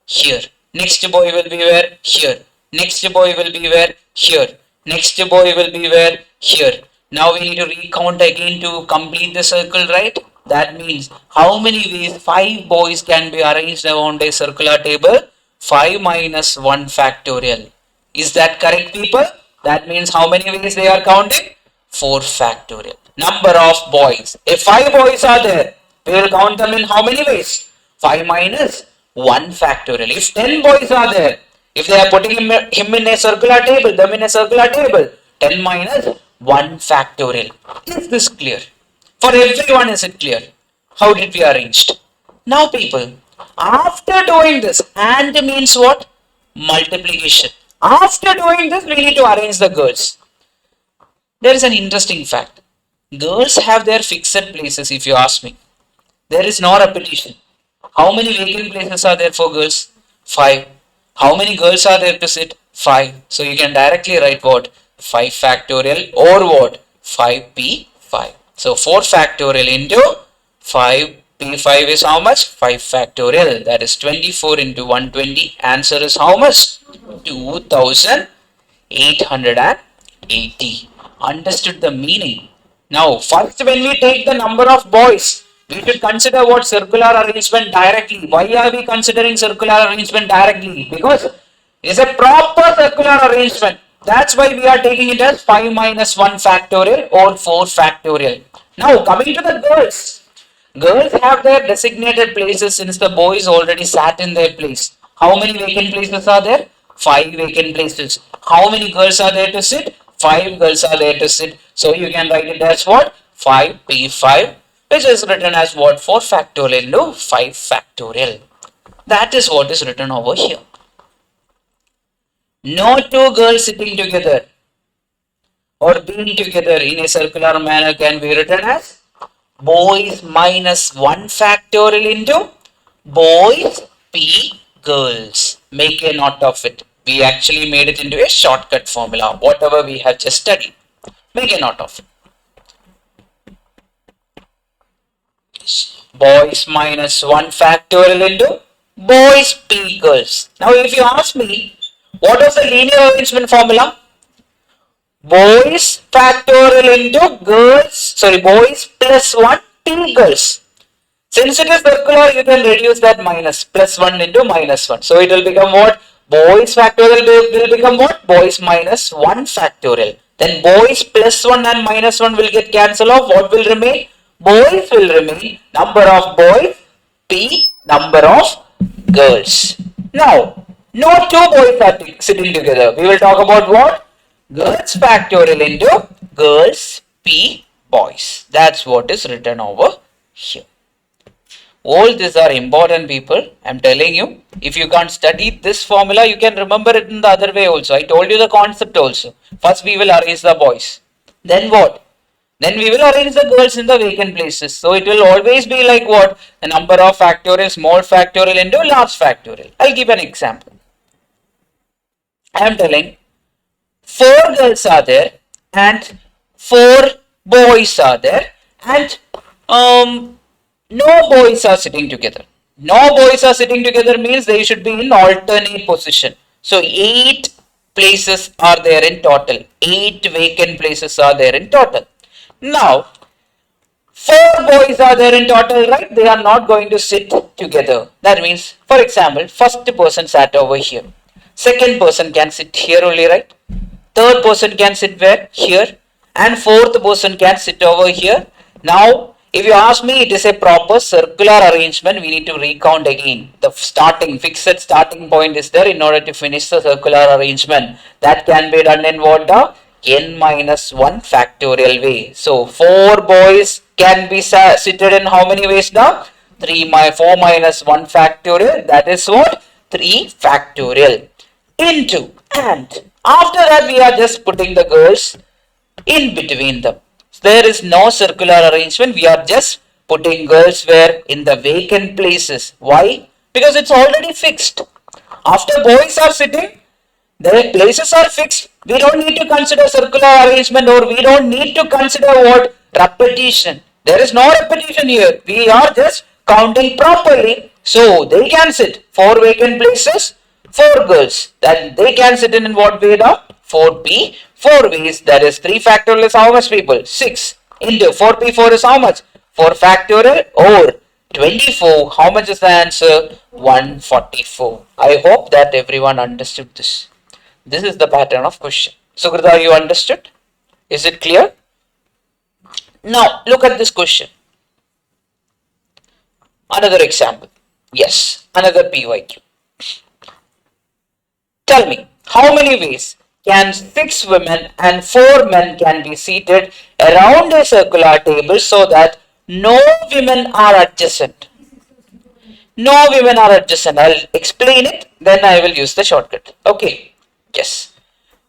Here. Next boy will be where? Here. Next boy will be where? Here. Next boy will be where? Here. Now we need to recount again to complete the circle, right? That means how many ways 5 boys can be arranged around a circular table? 5 minus 1 factorial. Is that correct, people? That means how many ways they are counting? 4 factorial. Number of boys. If 5 boys are there, we will count them in how many ways? 5 minus 1 factorial. If 10 boys are there, if they are putting him in a circular table, them in a circular table, 10 minus 1 factorial. Is this clear? For everyone, is it clear? How did we arrange? Now, people, after doing this, and means what? Multiplication. After doing this, we need to arrange the girls. There is an interesting fact. Girls have their fixed places, if you ask me. There is no repetition. How many vacant places are there for girls? 5. How many girls are there to sit? 5. So you can directly write what? 5 factorial or what? 5p5. So 4 factorial into 5p5. P5 is how much? 5 factorial. That is 24 into 120. Answer is how much? 2880. Understood the meaning? Now, first when we take the number of boys, we should consider what circular arrangement directly. Why are we considering circular arrangement directly? Because it's a proper circular arrangement. That's why we are taking it as 5 minus 1 factorial or 4 factorial. Now, coming to the girls. Girls have their designated places since the boys already sat in their place. How many vacant places are there? 5 vacant places. How many girls are there to sit? 5 girls are there to sit. So you can write it as what? 5p5, which is written as what? 4 factorial into 5 factorial. That is what is written over here. No two girls sitting together or being together in a circular manner can be written as boys minus 1 factorial into boys p girls. Make a note of it. We actually made it into a shortcut formula, whatever we have just studied. Make a note of it. Boys minus 1 factorial into boys p girls. Now if you ask me, what was the linear arrangement formula? Boys factorial into boys plus 1 p girls. Since it is circular, you can reduce that minus, plus 1 into minus 1. So it will become what? Boys factorial will become what? Boys minus 1 factorial. Then boys plus 1 and minus 1 will get cancelled off. What will remain? Boys will remain. Number of boys, p number of girls. Now, no two boys are sitting together. We will talk about what? Girls factorial into girls p boys. That's what is written over here. All these are important, people. I'm telling you, if you can't study this formula, you can remember it in the other way also. I told you the concept also. First we will arrange the boys. Then what? Then we will arrange the girls in the vacant places. So it will always be like what? The number of factorial, small factorial into large factorial. I'll give an example. I am telling 4 girls are there and 4 boys are there and no boys are sitting together. No boys are sitting together means they should be in alternate position. So 8 places are there in total. 8 vacant places are there in total. Now 4 boys are there in total, right? They are not going to sit together. That means, for example, first person sat over here. Second person can sit here only, right? Third person can sit where? Here. And fourth person can sit over here. Now, if you ask me, it is a proper circular arrangement. We need to recount again. The fixed starting point is there in order to finish the circular arrangement. That can be done in what? The n minus 1 factorial way. So, 4 boys can be seated in how many ways now? 4 minus 1 factorial. That is what? 3 factorial. Into. And after that, we are just putting the girls in between them. There is no circular arrangement. We are just putting girls where? In the vacant places. Why? Because it's already fixed. After boys are sitting, their places are fixed. We don't need to consider circular arrangement or we don't need to consider what? Repetition. There is no repetition here. We are just counting properly. So they can sit 4 vacant places, 4 girls. Then they can sit in what way now? 4p, 4 ways. That is 3 factorial is how much, people? 6 into 4p4 is how much? 4 factorial or 24. How much is the answer? 144. I hope that everyone understood this. This is the pattern of question. Sukrita, you understood? Is it clear? Now, look at this question. Another example. Yes, another PYQ. Tell me, how many ways can 6 women and 4 men can be seated around a circular table so that no women are adjacent? No women are adjacent. I'll explain it, then I will use the shortcut. Okay. Yes.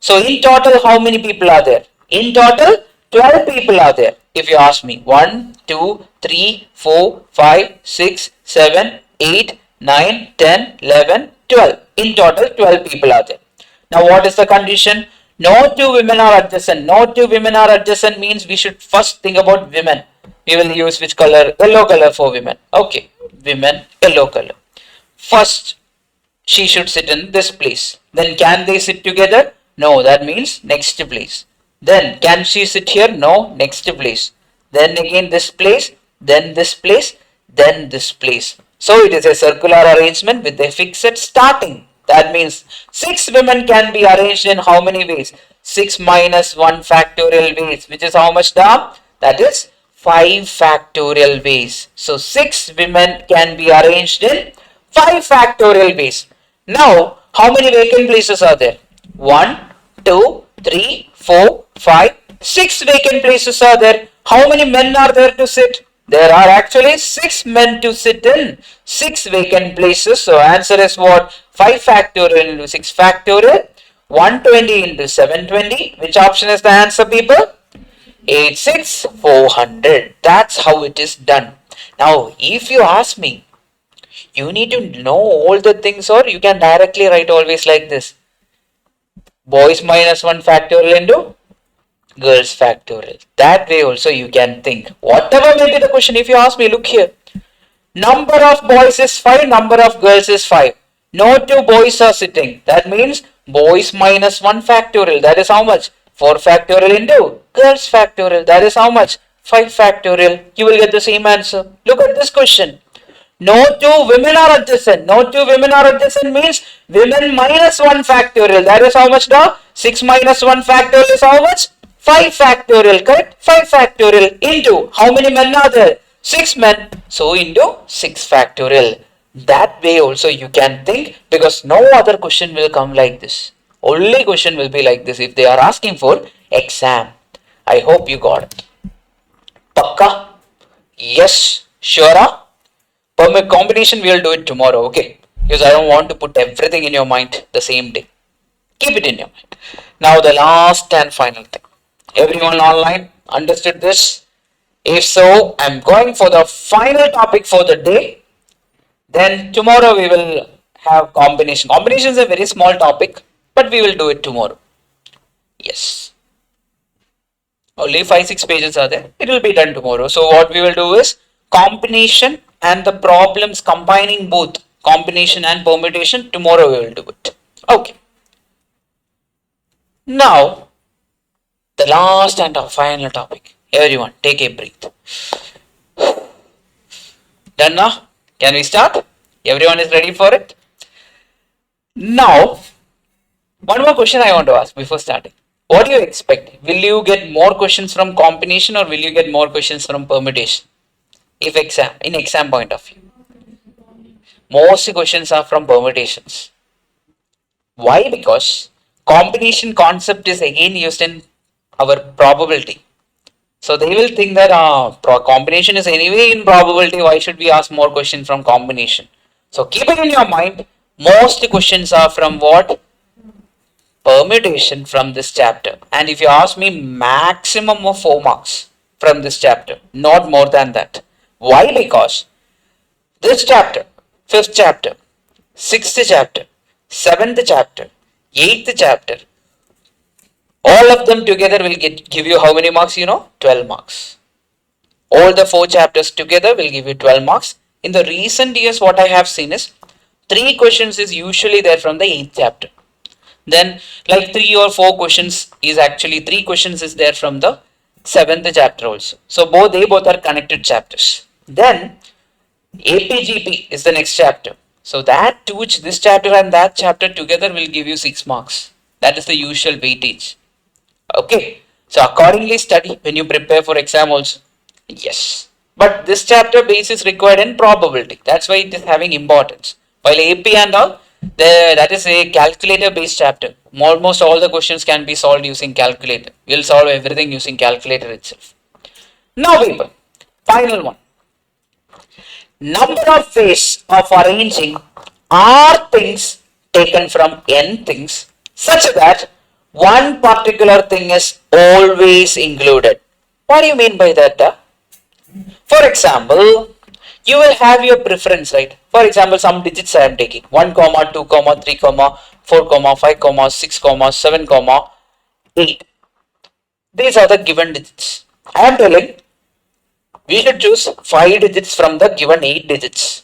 So in total, how many people are there? In total, 12 people are there. If you ask me, 1, 2, 3, 4, 5, 6, 7, 8, 9, 10, 11, 12. In total, 12 people are there. Now, what is the condition? No 2 women are adjacent. No 2 women are adjacent means we should first think about women. We will use which color? Yellow color for women. Okay, women, yellow color. First, she should sit in this place. Then can they sit together? No, that means next place. Then can she sit here? No, next place. Then again this place, then this place, then this place. So it is a circular arrangement with a fixed starting. That means 6 women can be arranged in how many ways? 6 minus 1 factorial ways, which is how much now? That is 5 factorial ways. So 6 women can be arranged in 5 factorial ways. Now, how many vacant places are there? 1, 2, 3, 4, 5, 6 vacant places are there. How many men are there to sit? There are actually 6 men to sit in 6 vacant places. So, answer is what? 5 factorial into 6 factorial. 120 into 720. Which option is the answer, people? 86400. That's how it is done. Now, if you ask me, you need to know all the things, or you can directly write always like this. Boys minus 1 factorial into girls factorial. That way also you can think. Whatever may be the question, if you ask me, look here. Number of boys is 5, number of girls is 5. No 2 boys are sitting. That means boys minus 1 factorial. That is how much? 4 factorial into girls factorial. That is how much? 5 factorial. You will get the same answer. Look at this question. No 2 women are adjacent. No 2 women are adjacent means women minus 1 factorial. That is how much now? 6 minus 1 factorial is how much? 5 factorial, correct? 5 factorial into how many men are there? 6 men. So into 6 factorial. That way also you can think, because no other question will come like this. Only question will be like this if they are asking for exam. I hope you got it. Pakka? Yes? Sure? Combination we will do it tomorrow, okay? Because I don't want to put everything in your mind the same day. Keep it in your mind. Now the last and final thing. Everyone online understood this? If so, I'm going for the final topic for the day. Then tomorrow we will have combination. Combination is a very small topic, but we will do it tomorrow. Yes. Only 5-6 pages are there. It will be done tomorrow. So what we will do is combination and the problems combining both combination and permutation. Tomorrow we will do it. Okay. Now, the last and final topic. Everyone, take a breath. Done now? Can we start? Everyone is ready for it? Now, one more question I want to ask before starting. What do you expect? Will you get more questions from combination or will you get more questions from permutation? If in exam point of view. Most questions are from permutations. Why? Because combination concept is again used in our probability. So they will think that combination is anyway in probability. Why should we ask more questions from combination? So keep it in your mind. Most questions are from what? Permutation from this chapter. And if you ask me, maximum of 4 marks from this chapter. Not more than that. Why? Because this chapter, 5th chapter, 6th chapter, 7th chapter, 8th chapter, all of them together will give you how many marks? 12 marks. All the 4 chapters together will give you 12 marks. In the recent years, what I have seen is 3 questions is usually there from the 8th chapter. Then like 3 or 4 questions is actually 3 questions is there from the 7th chapter also. So they both are connected chapters. Then APGP is the next chapter. So that this chapter and that chapter together will give you 6 marks. That is the usual weightage. Okay. So accordingly study when you prepare for exam also. Yes. But this chapter base is required in probability. That's why it is having importance. While AP and all, that is a calculator based chapter. Almost all the questions can be solved using calculator. We'll solve everything using calculator itself. Now people, final one. Number of ways of arranging R things taken from N things such that one particular thing is always included. What do you mean by that? For example, you will have your preference, right? For example, some digits I am taking 1, 2, 3, 4, 5, 6, 7, 8. These are the given digits. I am telling We should choose 5 digits from the given 8 digits.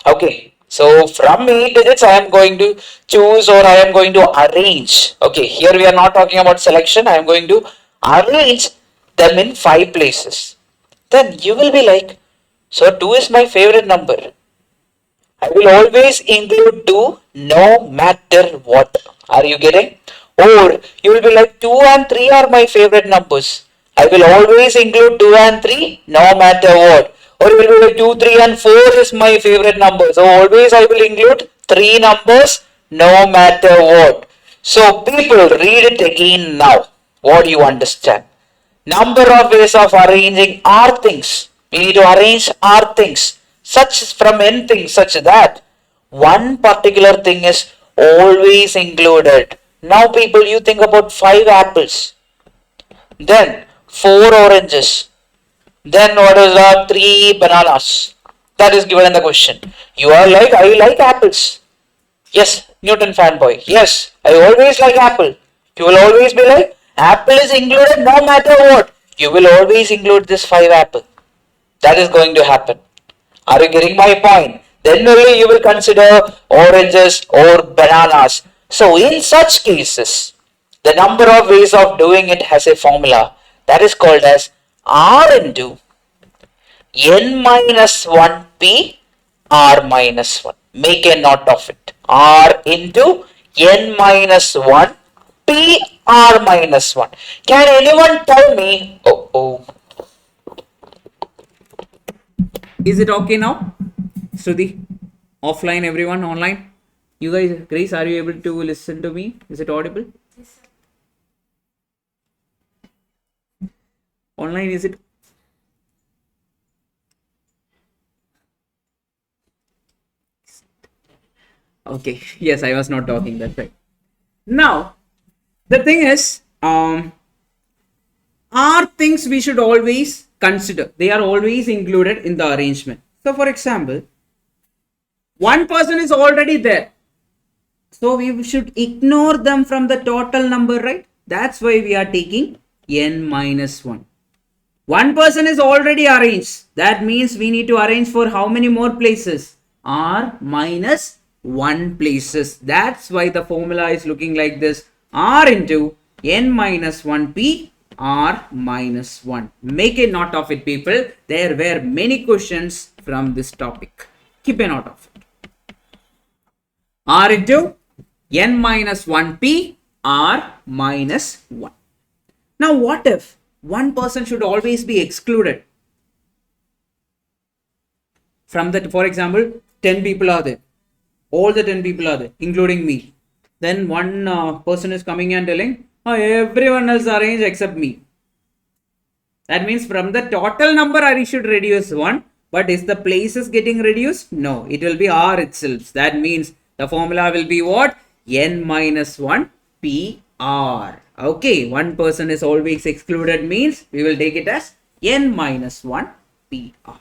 Okay, so from 8 digits I am going to choose or I am going to arrange. Okay, here we are not talking about selection. I am going to arrange them in 5 places. Then you will be like, so 2 is my favorite number. I will always include 2 no matter what. Are you getting? Or you will be like 2 and 3 are my favorite numbers. I will always include 2 and 3 no matter what. Or you will be like 2, 3 and 4 is my favorite number. So always I will include 3 numbers no matter what. So people read it again now. What do you understand? Number of ways of arranging are things. We need to arrange our things such from anything such that one particular thing is always included. Now people, you think about 5 apples, then 4 oranges, then what is that, 3 bananas. That is given in the question. You are like, I like apples. Yes, Newton fanboy. Yes, I always like apple. You will always be like, apple is included no matter what. You will always include this 5 apple. That is going to happen. Are you getting my point? Then only you will consider oranges or bananas. So in such cases, the number of ways of doing it has a formula that is called as R into n minus 1 p r minus 1. Make a note of it. R into n minus 1 p r minus 1. Can anyone tell me? Oh. Is it okay now? Shruti? Offline, everyone? Online? You guys, Grace, are you able to listen to me? Is it audible? Yes, sir. Online, is it? Okay, yes, I was not talking, that's right. Now, the thing is, are things we should always consider. They are always included in the arrangement. So, for example, one person is already there. So, we should ignore them from the total number, right? That's why we are taking n minus 1. One person is already arranged. That means we need to arrange for how many more places? R minus 1 places. That's why the formula is looking like this. R into n minus 1p r minus 1. Make a note of it, people. There were many questions from this topic. Keep a note of it. R into n minus 1p r minus 1. Now what if one person should always be excluded from that? For example, 10 people are there. All the 10 people are there, including me. Then one person is coming and telling, oh, everyone else arranged except me. That means from the total number I should reduce 1. But is the places getting reduced? No, it will be R itself. That means the formula will be what? N minus 1 P R. Okay, one person is always excluded means we will take it as N minus 1 P R.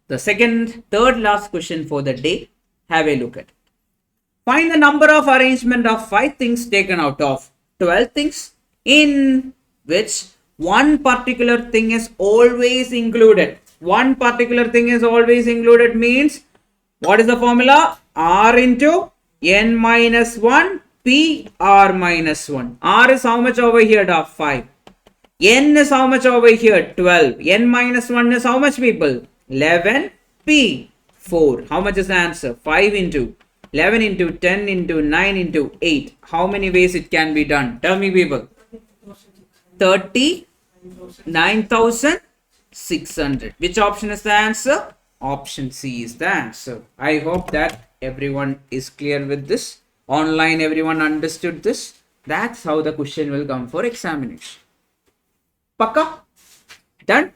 The third last question for the day. Have a look at it. Find the number of arrangement of 5 things taken out of 12 things in which one particular thing is always included. One particular thing is always included means what is the formula? R into n minus 1 p r minus 1. R is how much over here? 5. N is how much over here? 12. N minus 1 is how much, people? 11. P 4. How much is the answer? 5 into 11 into 10 into 9 into 8. How many ways it can be done? Tell me, people. 39,600. Which option is the answer? Option C is the answer. I hope that everyone is clear with this. Online, everyone understood this. That's how the question will come for examination. Pakka? Done?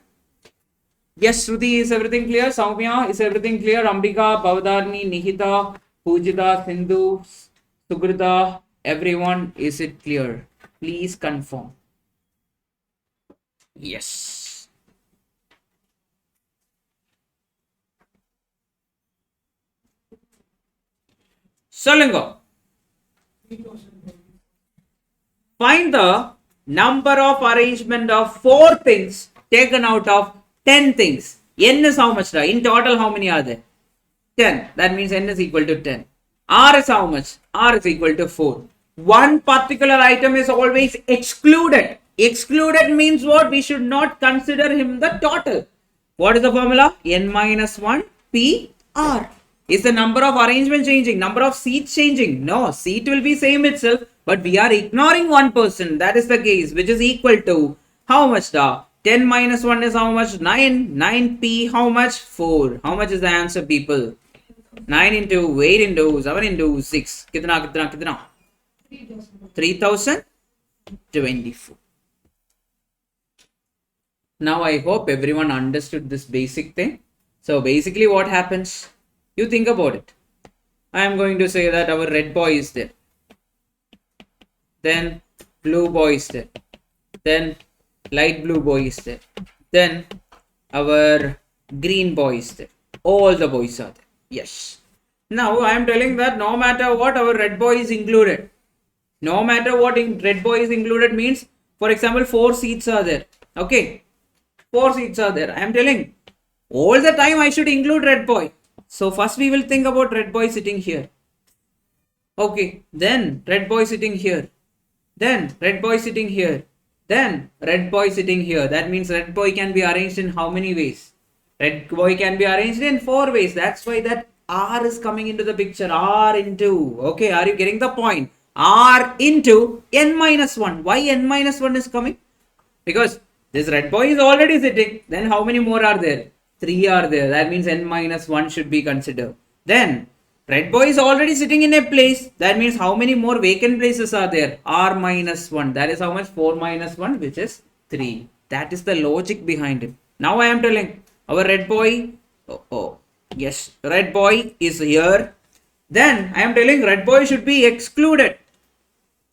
Yes, Shruti, is everything clear? Saumya, is everything clear? Ambika, Bavadarni, Nihita, Pujita, Sindhu, Sugrita, everyone, is it clear? Please confirm. Yes. Solingo. Find the number of arrangement of 4 things taken out of 10 things. N is how much? In total, how many are there? 10. That means N is equal to 10. R is how much? R is equal to 4. One particular item is always excluded. Excluded means what? We should not consider him the total. What is the formula? N minus 1 P R. Is the number of arrangement changing? Number of seats changing? No, seat will be same itself, but we are ignoring one person. That is the case, which is equal to how much da? 10 minus 1 is how much? 9. 9p how much? 4. How much is the answer, people? 9 into 8 into 7 into 6. Kitna? 3024. Now I hope everyone understood this basic thing. So basically what happens? You think about it. I am going to say that our red boy is there. Then blue boy is there. Then light blue boy is there. Then our green boy is there. All the boys are there. Yes. Now I am telling that no matter what, our red boy is included. No matter what red boy is included means, for example, 4 seats are there. Okay. 4 seats are there. I am telling all the time I should include red boy. So first we will think about red boy sitting here. Okay. Then red boy sitting here. Then red boy sitting here. Then red boy sitting here. That means red boy can be arranged in how many ways? Red boy can be arranged in 4 ways. That's why that R is coming into the picture. R into. Okay. Are you getting the point? R into N minus 1. Why N minus 1 is coming? Because this red boy is already sitting. Then how many more are there? 3 are there. That means N minus 1 should be considered. Then red boy is already sitting in a place. That means how many more vacant places are there? R minus 1. That is how much? 4 minus 1, which is 3. That is the logic behind it. Now I am telling our red boy. Yes, red boy is here. Then I am telling red boy should be excluded.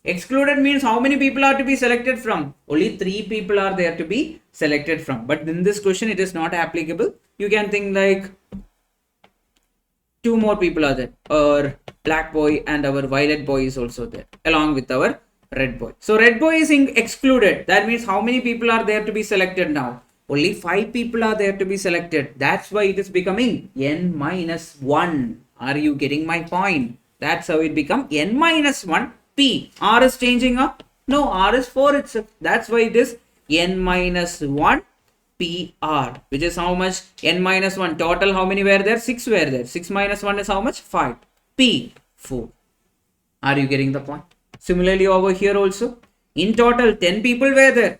Excluded means how many people are to be selected from? Only 3 people are there to be selected from. But in this question, it is not applicable. You can think like 2 more people are there. Our black boy and our violet boy is also there along with our red boy. So red boy is excluded. That means how many people are there to be selected now? Only 5 people are there to be selected. That's why it is becoming N minus 1. Are you getting my point? That's how it becomes N minus 1 P. R is changing up? No, R is 4 itself. That's why it is N minus 1 PR, which is how much? N minus 1. Total how many were there? 6 were there. 6 minus 1 is how much? 5. P 4. Are you getting the point? Similarly over here also. In total 10 people were there.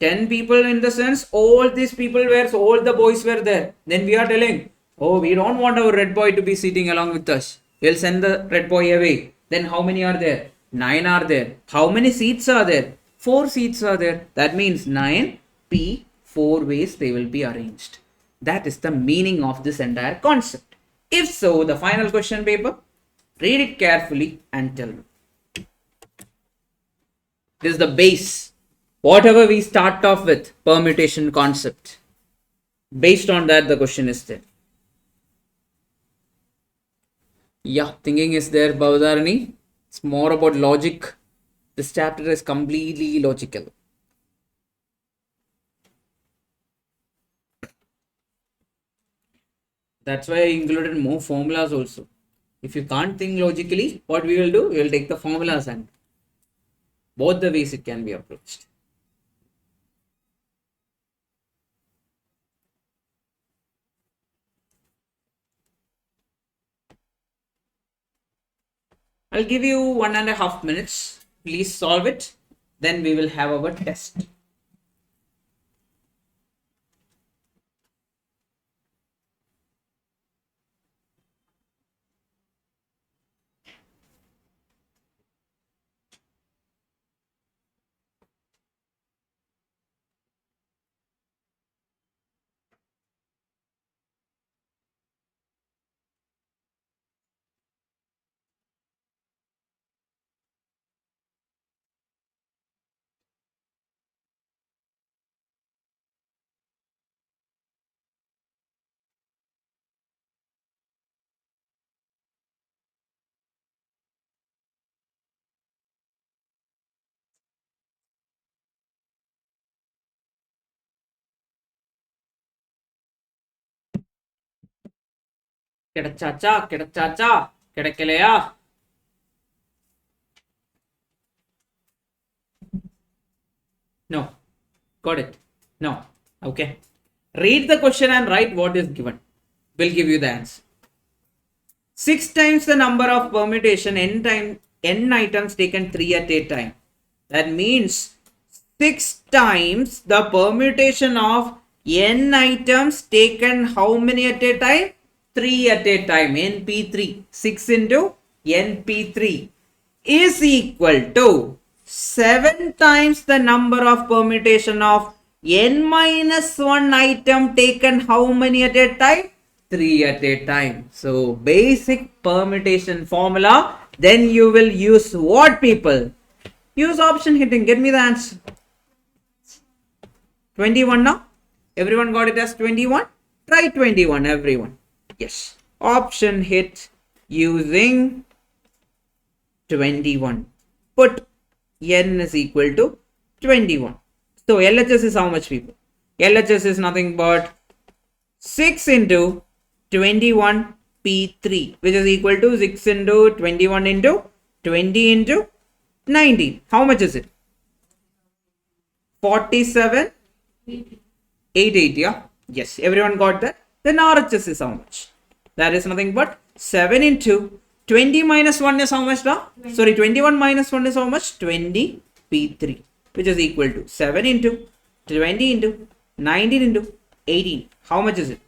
10 people in the sense all these people were, so all the boys were there. Then we are telling, oh, we don't want our red boy to be sitting along with us. We'll send the red boy away. Then how many are there? 9 are there. How many seats are there? 4 seats are there. That means 9 P 4 ways they will be arranged. That is the meaning of this entire concept. If so, the final question paper, read it carefully and tell me. This is the base. Whatever we start off with, permutation concept. Based on that, the question is there. Yeah, thinking is there, Bhavadharani. It's more about logic. This chapter is completely logical. That's why I included more formulas also. If you can't think logically, what we will do? We will take the formulas and both the ways it can be approached. I'll give you 1.5 minutes. Please solve it. Then we will have our test. கிடைச்சாச்சா கிடைச்சாச்சா கிடைக்கலையா? No. Got it? No. Okay. Read the question and write what is given. Will give you the answer. 6 times the number of permutation n items taken 3 at a time. That means 6 times the permutation of n items taken how many at a time? 3 at a time. np3. 6 into np3 is equal to 7 times the number of permutation of n minus 1 item taken how many at a time? 3 at a time. So basic permutation formula. Then you will use what, people? Use option hitting. Get me the answer. 21 now. Everyone got it as 21? Try 21, everyone. Yes. Option hit using 21. Put n is equal to 21. So LHS is how much, people? LHS is nothing but 6 into 21 P3, which is equal to 6 into 21 into 20 into 19. How much is it? 47,880. Yeah? Yes. Everyone got that? Then RHS is how much? That is nothing but 7 into 20 minus 1 is how much? Sorry, 21 minus 1 is how much? 20 P3, which is equal to 7 into 20 into 19 into 18. How much is it?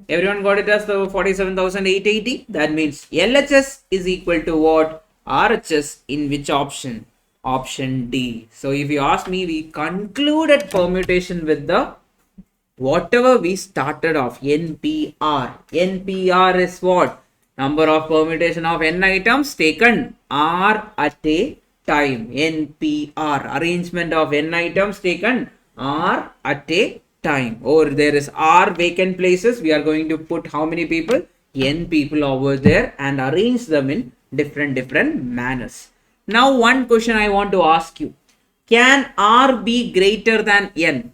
Everyone got it as the 47,880. That means LHS is equal to what? RHS in which option? Option D. So if you ask me, we concluded permutation with the whatever we started off, NPR. NPR is what? Number of permutation of n items taken R at a time. NPR. Arrangement of n items taken R at a time. Or there is R vacant places. We are going to put how many people? N people over there and arrange them in different manners. Now one question I want to ask you. Can R be greater than N?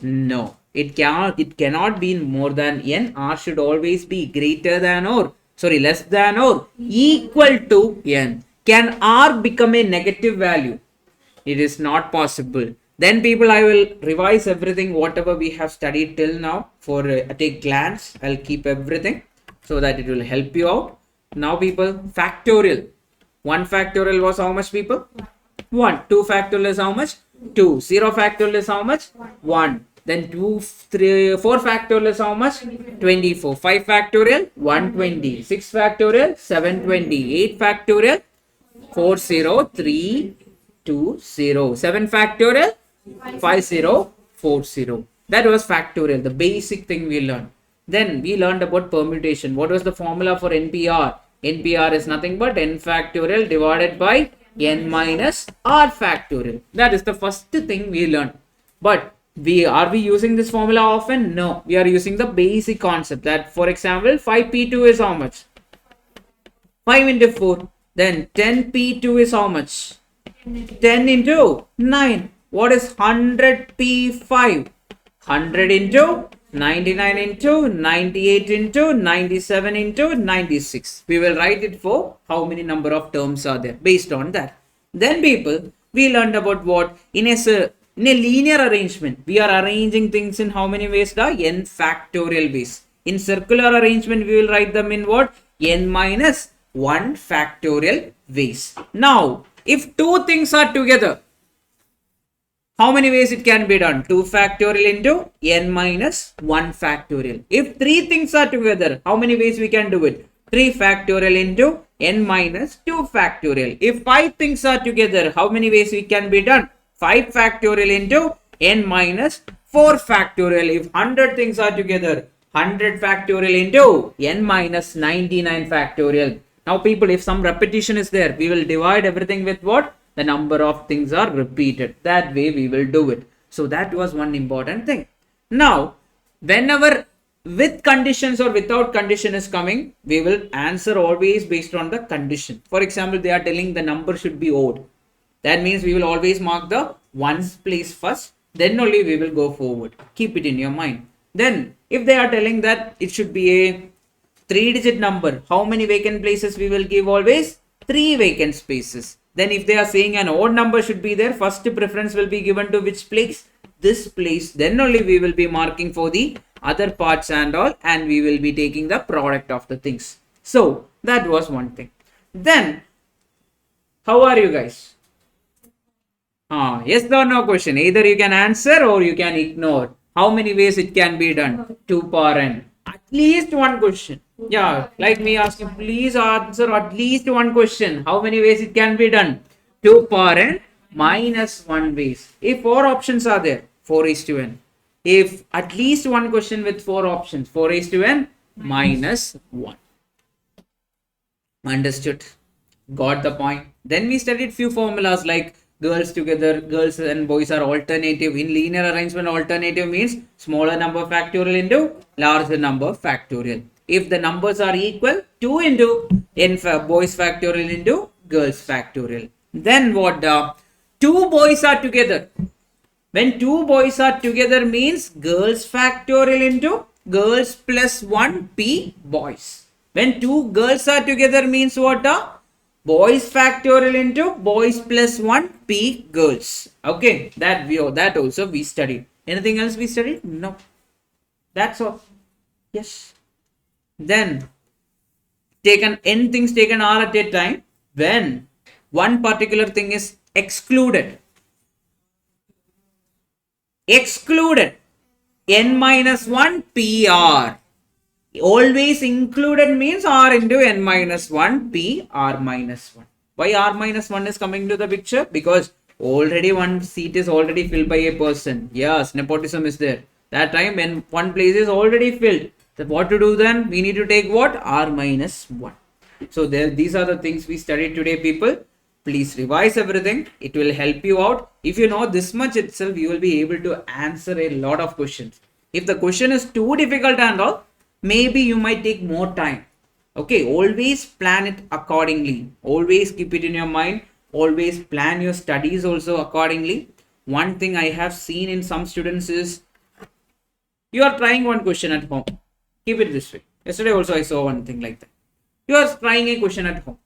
No. It cannot be more than N. R should always be greater than or less than or equal to N. Can R become a negative value? It is not possible. Then people, I will revise everything whatever we have studied till now for at a glance. I'll keep everything so that it will help you out. Now people, factorial. 1 factorial was how much, people? 1. 2 factorial is how much? 2. 0 factorial is how much? 1. Then 4 factorial is how much? 24. 5 factorial? 120. 6 factorial? 720. 8 factorial? 40320. 7 factorial? 5040. That was factorial, the basic thing we learned. Then we learned about permutation. What was the formula for NPR? NPR is nothing but n factorial divided by n minus r factorial. That is the first thing we learned. But are we using this formula often? No. We are using the basic concept that, for example, 5p2 is how much? 5 into 4. Then 10p2 is how much? 10 into 9. What is 100p5? 100 into 99 into 98 into 97 into 96. We will write it for how many number of terms are there based on that. Then people, we learned about what? In a linear arrangement, we are arranging things in how many ways? N factorial ways. In circular arrangement, we will write them in what? N minus 1 factorial ways. Now, if two things are together, how many ways it can be done? 2 factorial into n minus 1 factorial. If 3 things are together, how many ways we can do it? 3 factorial into n minus 2 factorial. If 5 things are together, how many ways we can be done? 5 factorial into n minus 4 factorial. If 100 things are together, 100 factorial into n minus 99 factorial. Now people, if some repetition is there, we will divide everything with what? The number of things are repeated. That way we will do it. So that was one important thing. Now, whenever with conditions or without condition is coming, we will answer always based on the condition. For example, they are telling the number should be odd. That means we will always mark the ones place first. Then only we will go forward. Keep it in your mind. Then If they are telling that it should be a 3-digit number, how many vacant places we will give? Always 3 vacant spaces. Then if they are saying an odd number should be there, first preference will be given to which place? This place. Then only we will be marking for the other parts and all, and we will be taking the product of the things. So that was one thing. Then how are you guys? Yes or no question. Either you can answer or you can ignore. How many ways it can be done? 2 power n. At least one question. Yeah, like me asking, please answer at least one question. How many ways it can be done? 2 power n minus 1 ways. If 4 options are there, 4 is to n. If at least one question with 4 options, 4 is to n minus 1. Understood? Got the point? Then we studied few formulas like girls together, girls and boys are alternative. In linear arrangement, alternative means smaller number factorial into larger number factorial. If the numbers are equal, 2 into n boys factorial into girls factorial. Then what? 2 boys are together. When 2 boys are together means girls factorial into girls plus 1 p boys. When 2 girls are together means what? Boys factorial into boys plus 1 p girls. Okay, that also we studied. Anything else we studied? No. That's all. Yes. Then taken n things taken are at a time when one particular thing is excluded. Excluded n minus 1 pr. Always included means r into n minus 1 p r minus 1. Why r minus 1 is coming to the picture? Because already one seat is already filled by a person. Yes, nepotism is there. That time when one place is already filled. So what to do then? We need to take what? R minus 1. So these are the things we studied today, people. Please revise everything. It will help you out. If you know this much itself, you will be able to answer a lot of questions. If the question is too difficult and all, maybe you might take more time. Okay, always plan it accordingly. Always keep it in your mind. Always plan your studies also accordingly. One thing I have seen in some students is you are trying one question at home. Keep it this way. Yesterday also I saw one thing like that. You are trying a question at home.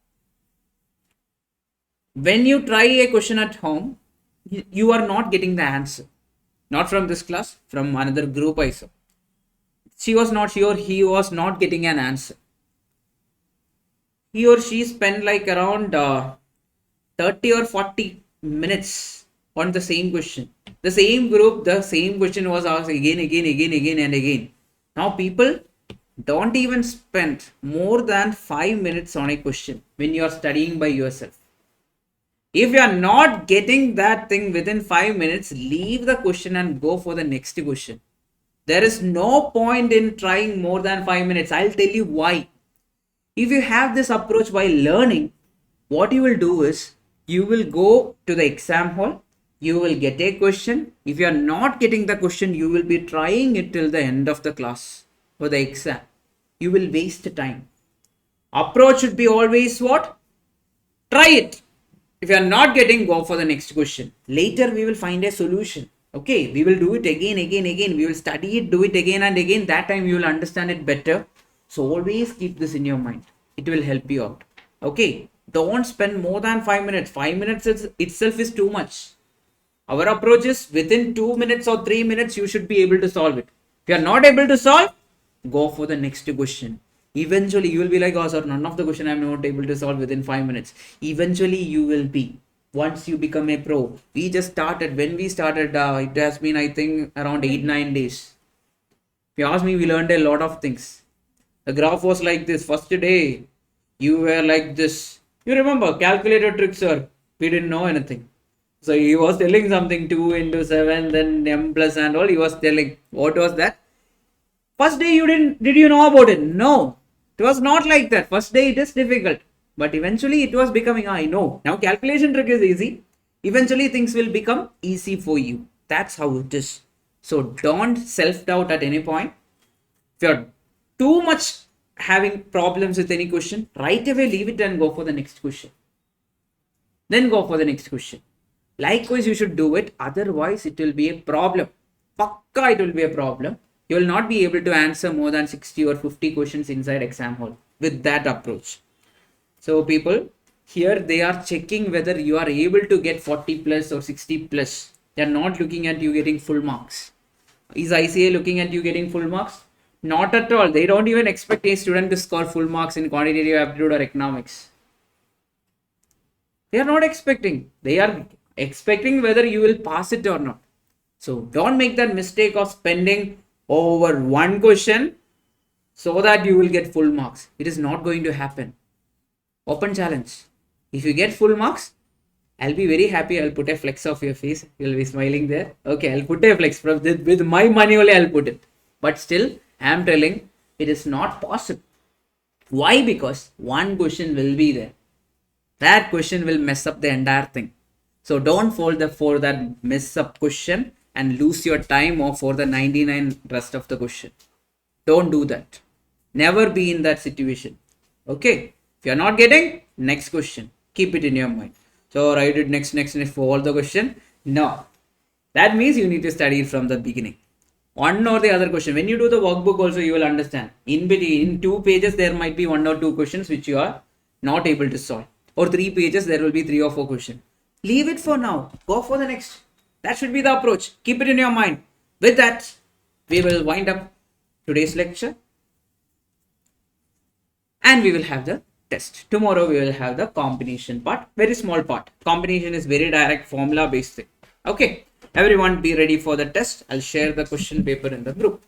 When you try a question at home, you are not getting the answer. Not from this class, from another group I saw. She was not sure, he was not getting an answer. He or she spent like around 30 or 40 minutes on the same question. The same group, the same question was asked again and again. Now people don't even spend more than 5 minutes on a question when you are studying by yourself. If you are not getting that thing within 5 minutes, leave the question and go for the next question. There is no point in trying more than 5 minutes. I'll tell you why. If you have this approach while learning, what you will do is you will go to the exam hall. You will get a question. If you are not getting the question, you will be trying it till the end of the class for the exam. You will waste time. Approach should be always what? Try it. If you are not getting, go for the next question. Later we will find a solution. Okay, we will do it again. We will study it, do it again and again. That time you will understand it better. So always keep this in your mind. It will help you out. Okay, don't spend more than 5 minutes. 5 minutes itself is too much. Our approach is within 2 minutes or 3 minutes, you should be able to solve it. If you are not able to solve, go for the next question. Eventually, you will be like, oh, sir, none of the question I am not able to solve within 5 minutes. Eventually, you will be. Once you become a pro. We just started. When we started, it has been, I think, around 8-9 days. If you ask me, we learned a lot of things. The graph was like this. First day, you were like this. You remember, calculator tricks, sir. We didn't know anything. So he was telling something 2 into 7, then m plus and all. He was telling. What was that? First day did you know about it? No. It was not like that. First day it is difficult. But eventually it was becoming, I know. Now calculation trick is easy. Eventually things will become easy for you. That's how it is. So don't self-doubt at any point. If you're too much having problems with any question, right away leave it and go for the next question. Then go for the next question. Likewise, you should do it. Otherwise, it will be a problem. Pakka, it will be a problem. You will not be able to answer more than 60 or 50 questions inside exam hall with that approach. So people, here they are checking whether you are able to get 40 plus or 60 plus. They are not looking at you getting full marks. Is ICAI looking at you getting full marks? Not at all. They don't even expect a student to score full marks in quantitative aptitude or economics. They are not expecting. They are expecting whether you will pass it or not. So don't make that mistake of spending over one question so that you will get full marks. It is not going to happen. Open challenge. If you get full marks, I'll be very happy. I'll put a flex of your face. You'll be smiling there. Okay, I'll put a flex from this, with my money only. I'll put it. But still, I'm telling it is not possible. Why? Because one question will be there. That question will mess up the entire thing. So don't fall for that mess up question and lose your time or for the 99 rest of the question. Don't do that. Never be in that situation. Okay. If you're not getting, next question. Keep it in your mind. So write it next for all the question. No. That means you need to study it from the beginning. One or the other question. When you do the workbook also, you will understand. In between, in 2 pages, there might be 1 or 2 questions which you are not able to solve. Or 3 pages, there will be 3 or 4 questions. Leave it for now. Go for the next. That should be the approach. Keep it in your mind. With that, we will wind up today's lecture. And we will have the test. Tomorrow, we will have the combination part. Very small part. Combination is very direct formula based thing. Okay. Everyone be ready for the test. I'll share the question paper in the group.